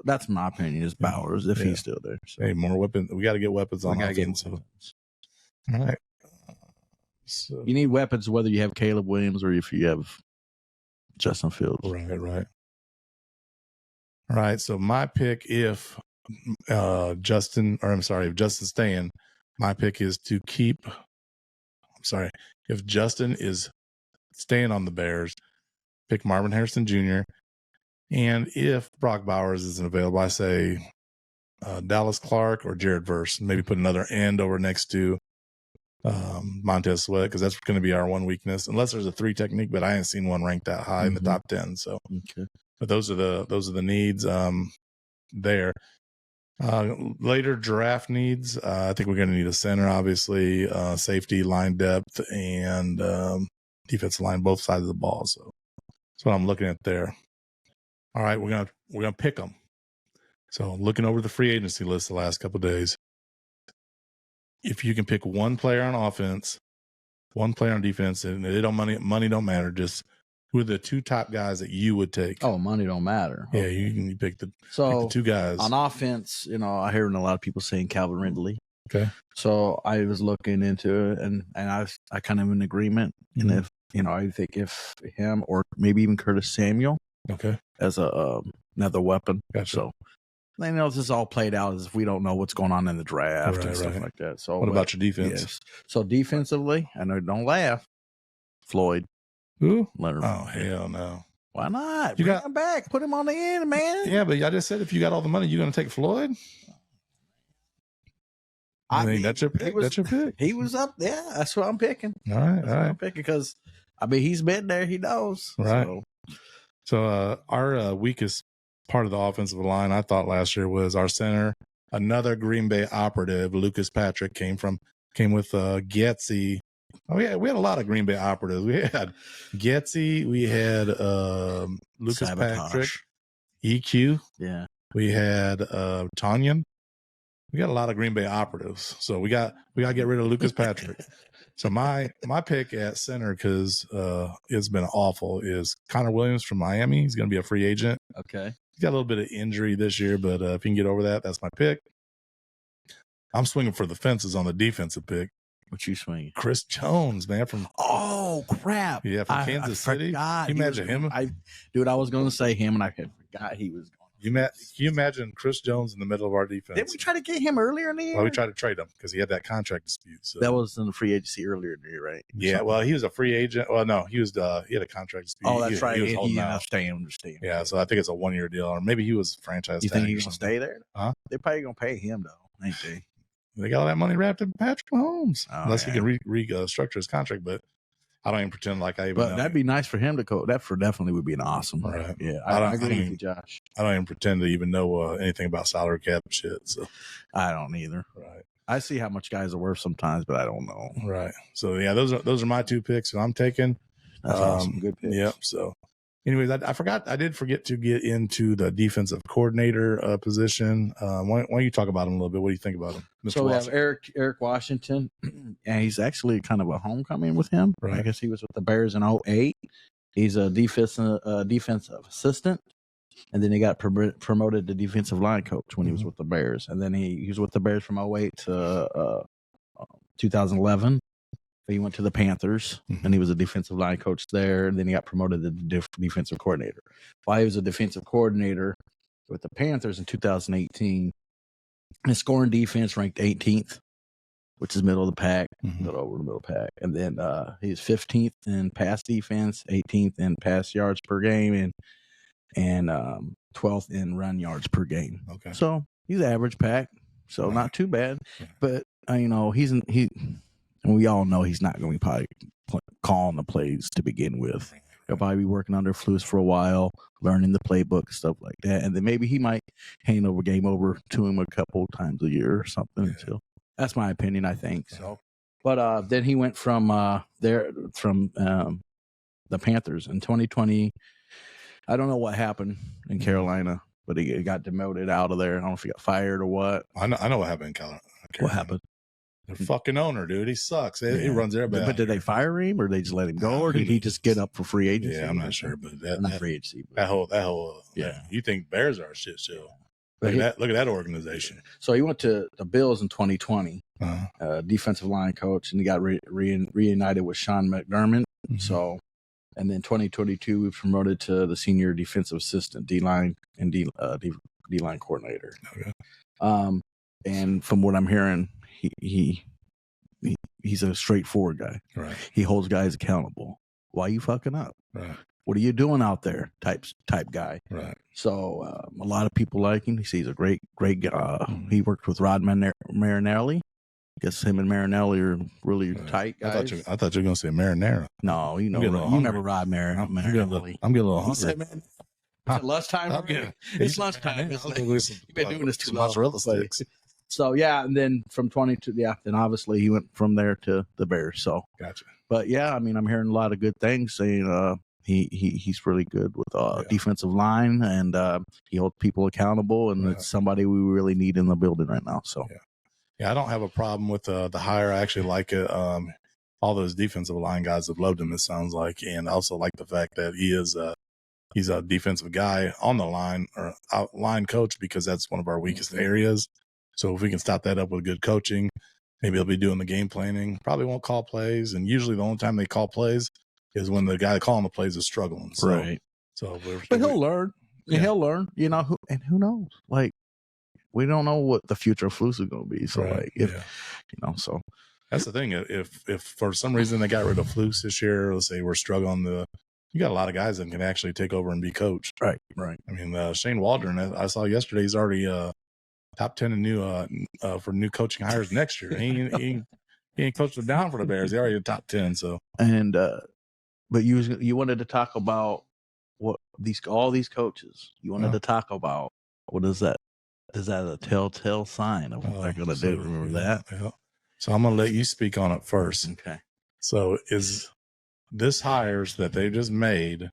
that's my opinion is Bowers if he's still there. So. Hey, more weapons. We got to get weapons on offense. All right. So you need weapons whether you have Caleb Williams or if you have Justin Fields. Right. All right. So my pick, if Justin's staying, my pick is to keep. If Justin is staying on the Bears, pick Marvin Harrison Jr. And if Brock Bowers isn't available, I say Dallas Clark or Jared Verse. Maybe put another end over next to Montez Sweat, because that's going to be our one weakness, unless there's a 3 technique, but I haven't seen one ranked that high in the top 10. So, but those are the needs there. Later draft needs. I think we're going to need a center, obviously, safety, line depth, and defensive line, both sides of the ball. So that's what I'm looking at there. All right, we're gonna pick them. So looking over the free agency list the last couple of days, if you can pick one player on offense, one player on defense, and money don't matter. Just who are the 2 top guys that you would take? Oh, money don't matter. Yeah, you can pick the 2 guys on offense. I hear a lot of people saying Calvin Ridley. Okay, so I was looking into it, and I kind of in agreement. And if I think if him or maybe even Curtis Samuel. Okay. As another weapon. Gotcha. So this is all played out as if we don't know what's going on in the draft and stuff like that. So what about your defense? Yes. So defensively, I know don't laugh. Floyd. Who? Leonard. Oh, hell no. Why not? Bring him back. Put him on the end, man. Yeah, but I just said if you got all the money, you're going to take Floyd? I mean, that's your pick. That's your pick. He was up there. That's what I'm picking. All right. I'm picking because, he's been there. He knows. Right. So our weakest part of the offensive line, I thought last year, was our center. Another Green Bay operative, Lucas Patrick, came with Getsy. Oh yeah, we had a lot of Green Bay operatives. We had Getsy, we had Lucas Patrick, EQ. Yeah. We had Tanyan. We got a lot of Green Bay operatives. So we got to get rid of Lucas Patrick. So my pick at center, because it's been awful, is Connor Williams from Miami. He's going to be a free agent. Okay. He's got a little bit of injury this year, but if he can get over that, that's my pick. I'm swinging for the fences on the defensive pick. What you swinging? Chris Jones, man. Oh, crap. Yeah, from Kansas City. Can you imagine him? I was going to say him, and I forgot he was going. Can you imagine Chris Jones in the middle of our defense? Didn't we try to get him earlier in the year? Well, we tried to trade him because he had that contract dispute. So. That was in the free agency earlier in the year, right? Yeah, well, he was a free agent. Well, no, he had a contract dispute. Oh, that's right. He was holding out. Staying. Yeah, so I think it's a 1-year deal, or maybe he was franchise. You think he's going to stay there? Huh? They're probably going to pay him, though, ain't they? They got all that money wrapped in Patrick Mahomes, unless he can restructure his contract. But I don't even pretend like I even. But that'd be nice for him to go. That definitely would be an awesome. Right. Yeah, I agree with you, Josh. I don't even pretend to even know anything about salary cap shit. So I don't either. Right. I see how much guys are worth sometimes, but I don't know. Right. So yeah, those are my 2 picks that I'm taking. That's awesome. Good pick. Yep. So anyways, I did forget to get into the defensive coordinator position. Why don't you talk about him a little bit? What do you think about him, Mr. So we have Washington? Eric Washington, and he's actually kind of a homecoming with him. Right. I guess he was with the Bears in 2008. He's a defensive assistant, and then he got promoted to defensive line coach when he was with the Bears. And then he was with the Bears from 2008 to 2011. He went to the Panthers, and he was a defensive line coach there. And then he got promoted to defensive coordinator. While he was a defensive coordinator with the Panthers in 2018, his scoring defense ranked 18th, which is middle of the pack, little over the middle pack. And then he's 15th in pass defense, 18th in pass yards per game, and 12th in run yards per game. Okay. So he's average pack, so not too bad. But and we all know he's not going to be probably calling the plays to begin with. He'll probably be working under Flus for a while, learning the playbook, stuff like that. And then maybe he might hand over game over to him a couple times a year or something. Yeah. So that's my opinion, I think. So, but then he went from the Panthers in 2020. I don't know what happened in Carolina, but he got demoted out of there. I don't know if he got fired or what. I know what happened in Carolina. What happened? The fucking owner, dude. He sucks. He runs everybody. But did they fire him, or did they just let him go, or did he just get up for free agency? Yeah, I'm not sure, but not free agency. That whole you think Bears are a shit show? Look at that organization. So he went to the Bills in 2020, defensive line coach, and he got reunited with Sean McDermott. So, and then 2022, we promoted to the senior defensive assistant, D-line and D-line coordinator. Okay. And from what I'm hearing, he's a straightforward guy. Right. He holds guys accountable. Why you fucking up? Right. What are you doing out there? Type guy. Right. So a lot of people like him. He's a great guy. He worked with Rod Marinelli. I guess him and Marinelli are really tight guys. I thought you were gonna say marinara. No, you never Rod Marinelli. I'm getting a little hungry. Man, it's lunchtime. It's lunchtime. You've been doing this too long. Mozzarella sticks. So yeah, and then from 22, then obviously he went from there to the Bears. So gotcha. But yeah, I mean, I'm hearing a lot of good things saying he's really good with defensive line, and he holds people accountable, and it's somebody we really need in the building right now. So yeah, I don't have a problem with the hire. I actually like it. All those defensive line guys have loved him, it sounds like, and I also like the fact that he's a defensive guy on the line, or line coach, because that's one of our weakest areas. So if we can stop that up with good coaching, maybe he'll be doing the game planning. Probably won't call plays, and usually the only time they call plays is when the guy calling the plays is struggling. So, right. But he'll learn. Yeah. He'll learn. Who knows? Like, we don't know what the future of Flus is going to be. So so that's the thing. If for some reason they got rid of Flus this year, let's say we're struggling, you got a lot of guys that can actually take over and be coached. Right. I mean, Shane Waldron, I saw yesterday, he's already top 10 in for new coaching hires next year. He ain't coached them down for the Bears. He already top 10. So, and but you wanted to talk about what all these coaches. You wanted to talk about, what is that? Is that a telltale sign of what they're going to do? Remember that? Yeah. So I'm going to let you speak on it first. Okay. So is this hires that they just made,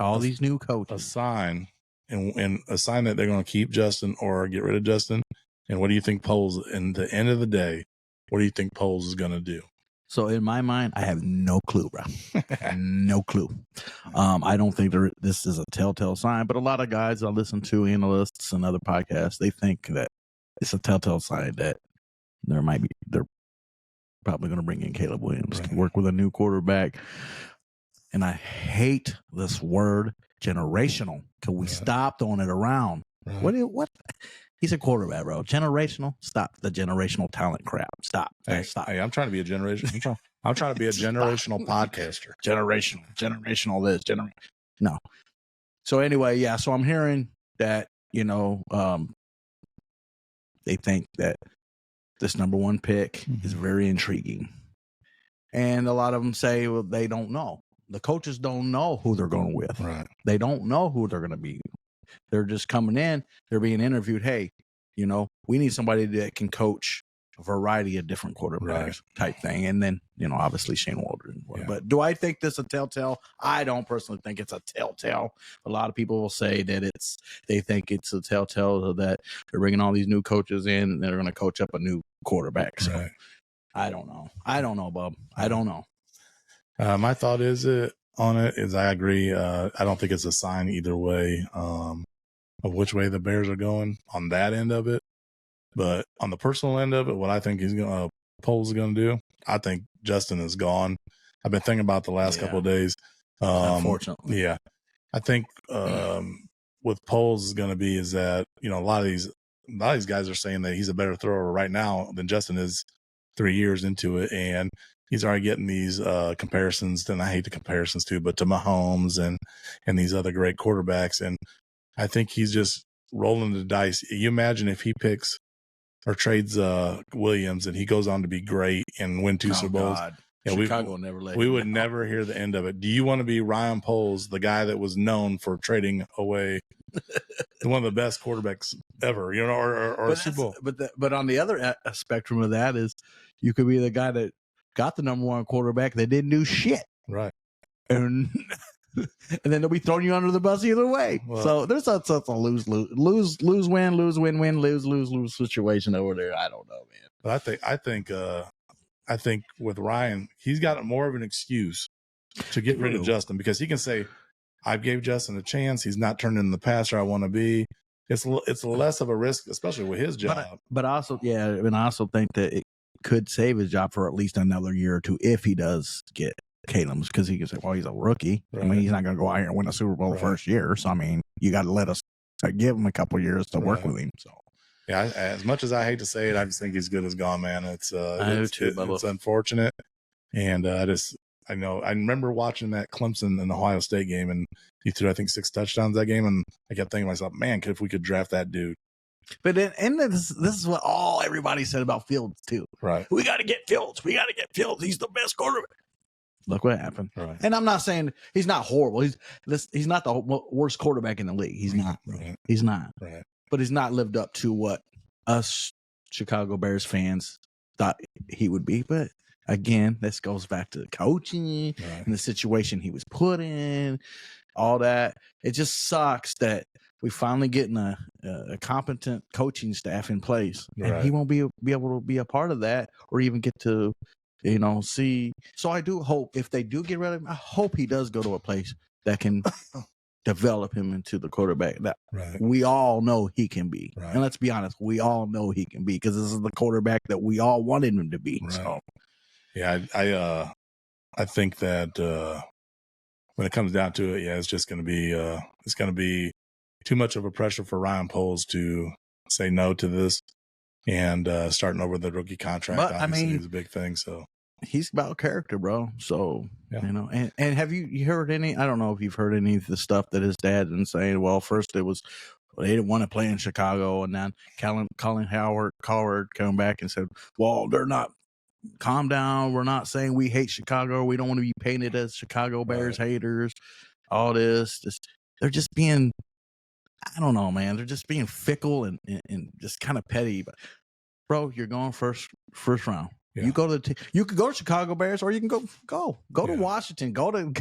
all these new coaches, a sign? And a sign that they're going to keep Justin or get rid of Justin? And what do you think Poles, in the end of the day, what do you think Poles is going to do? So in my mind, I have no clue, bro. No clue. I don't think this is a telltale sign, but a lot of guys I listen to, analysts and other podcasts, they think that it's a telltale sign that they're probably going to bring in Caleb Williams to work with a new quarterback. And I hate this word, generational. Can we stop throwing it around? What? He's a quarterback, bro. Generational. Stop the generational talent crap. Stop. Stop. Hey, I'm trying to be a generation. I'm trying to be a generational podcaster. Generational this. No. So anyway, yeah. So I'm hearing that they think that this number one pick is very intriguing, and a lot of them say, well, they don't know. The coaches don't know who they're going with. Right. They don't know who they're going to be. They're just coming in. They're being interviewed. Hey, we need somebody that can coach variety of different quarterbacks type thing. And then, obviously Shane Waldron. Yeah. But do I think this is a telltale? I don't personally think it's a telltale. A lot of people will say that they think it's a telltale that they're bringing all these new coaches in and they're going to coach up a new quarterback. So I don't know. Bub. I don't know. My thought on it is I agree. I don't think it's a sign either way of which way the Bears are going on that end of it. But on the personal end of it, what I think Poles is going to do, I think Justin is gone. I've been thinking about the last couple of days. Unfortunately. Yeah. I think with Poles is going to be is that, a lot of these guys are saying that he's a better thrower right now than Justin is 3 years into it. And he's already getting these comparisons, and I hate the comparisons too, but to Mahomes and these other great quarterbacks. And I think he's just rolling the dice. You imagine if he picks or trades Williams and he goes on to be great and win 2 Super Bowls. Yeah, Chicago will never let we would never hear the end of it. Do you want to be Ryan Poles, the guy that was known for trading away one of the best quarterbacks ever, or a Super Bowl? But on the other spectrum of that is you could be the guy that got the number 1 quarterback that didn't do shit. Right. And then they'll be throwing you under the bus either way. Well, so there's a lose win situation over there. I don't know, man. But I think with Ryan, he's got more of an excuse to get rid of Justin, because he can say, I gave Justin a chance. He's not turning into the passer I want to be. It's less of a risk, especially with his job. But also, and I also think that it could save his job for at least another year or two if he does get Caleb's, because he can say, well, he's a rookie. Right. I mean, he's not going to go out here and win a Super Bowl the first year. So, I mean, you got to let us give him a couple years to work with him. So, yeah, as much as I hate to say it, I just think he's good as gone, man. It's unfortunate. And I remember watching that Clemson and Ohio State game, and he threw, I think, 6 touchdowns that game. And I kept thinking to myself, man, if we could draft that dude. But then, and this is what everybody said about Fields, too. Right. We got to get Fields. He's the best quarterback. Look what happened. Right. And I'm not saying he's not horrible. He's not the worst quarterback in the league. He's not. Right. He's not. Right. But he's not lived up to what us Chicago Bears fans thought he would be. But again, this goes back to the coaching and the situation he was put in, all that. It just sucks that we finally getting a competent coaching staff in place, and he won't be able to be a part of that or even get to see. So I do hope if they do get rid of him, I hope he does go to a place that can develop him into the quarterback that we all know he can be. Right. And let's be honest, we all know he can be, because this is the quarterback that we all wanted him to be. Right. So, yeah, I think that when it comes down to it, it's just going to be too much of a pressure for Ryan Poles to say no to this. And starting over the rookie contract, but, obviously, is a big thing. So he's about character, bro. So and have you heard any? I don't know if you've heard any of the stuff that his dad been saying. Well, first it was they didn't want to play in Chicago, and then Colin Howard came back and said, "Well, they're not. Calm down. We're not saying we hate Chicago. We don't want to be painted as Chicago Bears haters. All this, they're just being." I don't know, man. They're just being fickle and just kind of petty. But, bro, you're going first round. Yeah. You go to you could go to Chicago Bears, or you can go to Washington. Go to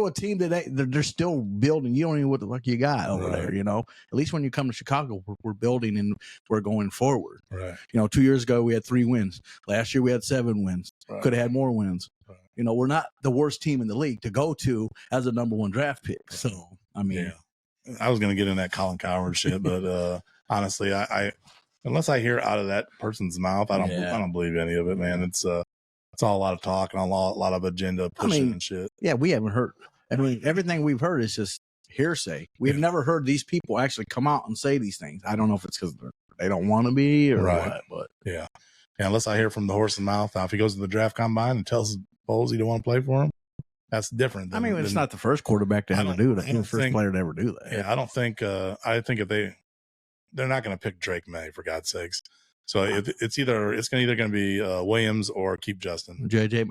a team that they're still building. You don't even know what the fuck you got over there. At least when you come to Chicago, we're building and we're going forward. Right. 2 years ago we had 3 wins. Last year we had 7 wins. Right. Could have had more wins. Right. We're not the worst team in the league to go to as a number 1 draft pick. Right. So I mean. Yeah. I was going to get in that Colin Cowherd shit, but honestly, I unless I hear out of that person's mouth, I don't believe any of it, man. It's all a lot of talk and a lot of agenda pushing and shit. Yeah, we haven't heard. I mean, everything we've heard is just hearsay. We've never heard these people actually come out and say these things. I don't know if it's because they don't want to be or what, but yeah, unless I hear from the horse's mouth. Now, if he goes to the draft combine and tells Bowles he don't want to play for him, that's different. It's not the first quarterback to ever do that. The first player to ever do that. Yeah, I don't think. I think if they're not going to pick Drake May, for God's sakes. So it's either going to be Williams or keep Justin. JJ.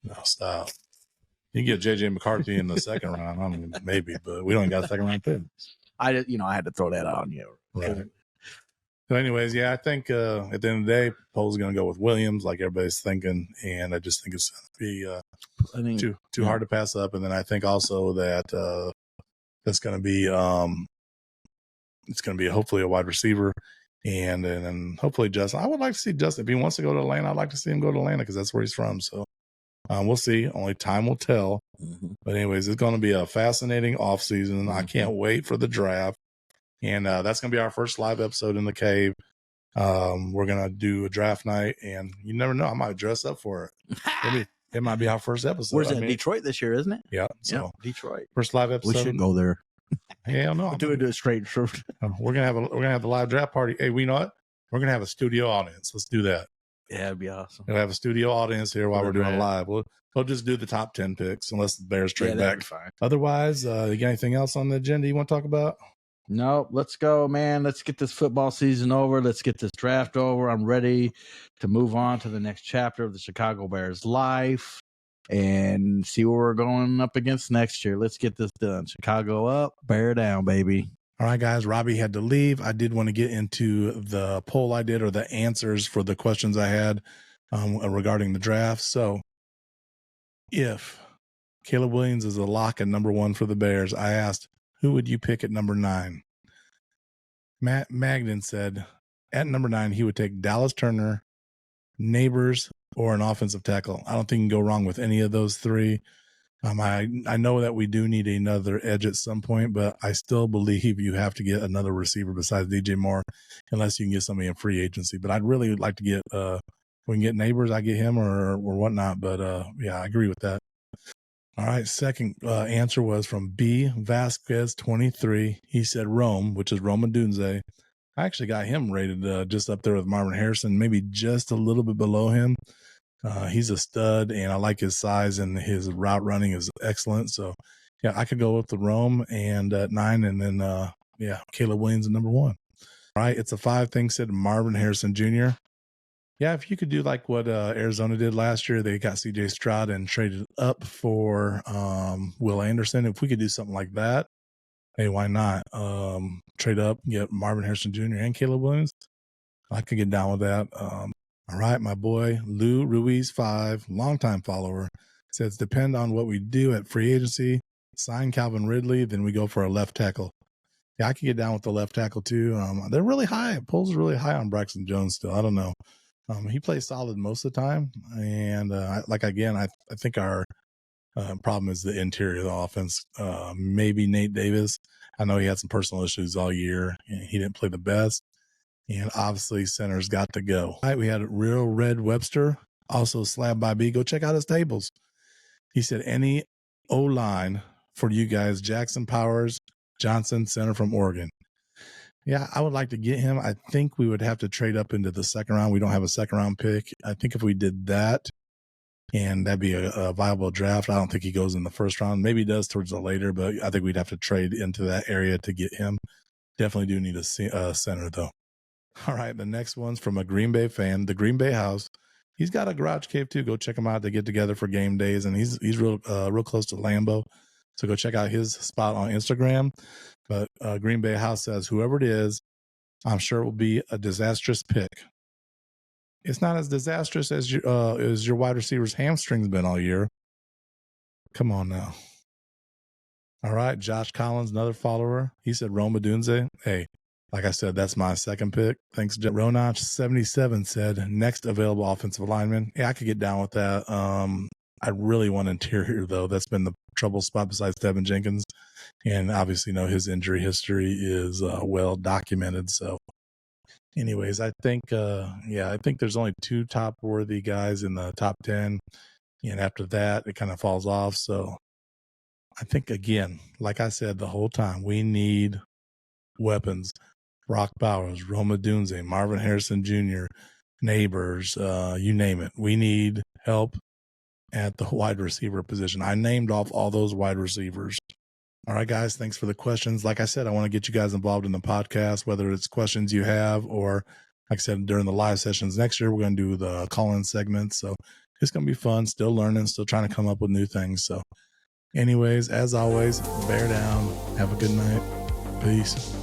No, stop. You can get JJ McCarthy in the second round. I mean, maybe, but we don't even got a second round pick. I had to throw that out on you. Right. So anyways, yeah, I think at the end of the day, Poles going to go with Williams, like everybody's thinking, and I just think it's going to be too hard to pass up. And then I think also that that's going to be it's going to be hopefully a wide receiver, and then hopefully Justin. I would like to see Justin if he wants to go to Atlanta. I'd like to see him go to Atlanta because that's where he's from. So we'll see. Only time will tell. Mm-hmm. But anyways, it's going to be a fascinating offseason. Mm-hmm. I can't wait for the draft. And that's going to be our first live episode in the cave. We're going to do a draft night, and you never know. I might dress up for it. It might be our first episode. Where's that? Detroit this year, isn't it? Yeah. So Detroit. First live episode. We should go there. Hell no. Do it straight. We're going to have the live draft party. Hey, we know what? We're going to have a studio audience. Let's do that. Yeah, it'd be awesome. We'll have a studio audience here while we're doing it live. We'll just do the top 10 picks unless the Bears trade back. Fine. Otherwise, you got anything else on the agenda you want to talk about? No, let's go, man. Let's get this football season over. Let's get this draft over. I'm ready to move on to the next chapter of the Chicago Bears life and see where we're going up against next year. Let's get this done. Chicago up, Bear down, baby. All right, guys, Robbie had to leave. I did want to get into the poll I did or the answers for the questions I had regarding the draft. So if Caleb Williams is a lock at number 1 for the Bears, I asked, who would you pick at number 9? Matt Magnan said at number 9, he would take Dallas Turner, Neighbors, or an offensive tackle. I don't think you can go wrong with any of those three. I know that we do need another edge at some point, but I still believe you have to get another receiver besides DJ Moore, unless you can get somebody in free agency. But I'd really like to get, if we can get Neighbors, I get him or whatnot. But yeah, I agree with that. All right, second answer was from B. Vasquez 23. He said Rome, which is Rome Odunze. I actually got him rated just up there with Marvin Harrison, maybe just a little bit below him. He's a stud, and I like his size, and his route running is excellent. So, yeah, I could go with the Rome and at 9, and then, Caleb Williams at number 1. All right, it's a 5 thing, said Marvin Harrison Jr. Yeah, if you could do like what Arizona did last year, they got C.J. Stroud and traded up for Will Anderson. If we could do something like that, hey, why not? Trade up, get Marvin Harrison Jr. and Caleb Williams. I could get down with that. All right, my boy, Lou Ruiz 5, longtime follower, says, depend on what we do at free agency, sign Calvin Ridley, then we go for a left tackle. Yeah, I could get down with the left tackle too. They're really high. Polls really high on Braxton Jones still. I don't know. He plays solid most of the time. And I think our problem is the interior of the offense. Maybe Nate Davis. I know he had some personal issues all year and he didn't play the best. And obviously center's got to go. All right, we had Real Red Webster, also Slab by B. Go check out his tables. He said, any O-line for you guys, Jackson Powers, Johnson, center from Oregon. Yeah, I would like to get him. I think we would have to trade up into the second round. We don't have a second round pick. I think if we did that, and that'd be a viable draft. I don't think he goes in the first round. Maybe he does towards the later, but I think we'd have to trade into that area to get him. Definitely do need a center, though. All right, the next one's from a Green Bay fan, the Green Bay House. He's got a garage cave too. Go check him out. They get together for game days, and he's real close to Lambeau. So go check out his spot on Instagram. But Green Bay House says, whoever it is, I'm sure it will be a disastrous pick. It's not as disastrous as your wide receiver's hamstring's been all year. Come on now. All right, Josh Collins, another follower. He said Rome Odunze. Hey, like I said, that's my second pick. Thanks, Ronach 77 said next available offensive lineman. Yeah, I could get down with that. I really want interior though. That's been the trouble spot besides Tevin Jenkins, and obviously, his injury history is well documented. So, anyways, I think there's only 2 top worthy guys in the top 10, and after that, it kind of falls off. So, I think again, like I said the whole time, we need weapons. Brock Bowers, Rome Odunze, Marvin Harrison Jr., Neighbors, you name it. We need help at the wide receiver position. I named off all those wide receivers. All right, guys, thanks for the questions. Like I said, I want to get you guys involved in the podcast, whether it's questions you have or, like I said, during the live sessions next year, we're going to do the call-in segments. So it's going to be fun, still learning, still trying to come up with new things. So anyways, as always, bear down. Have a good night. Peace.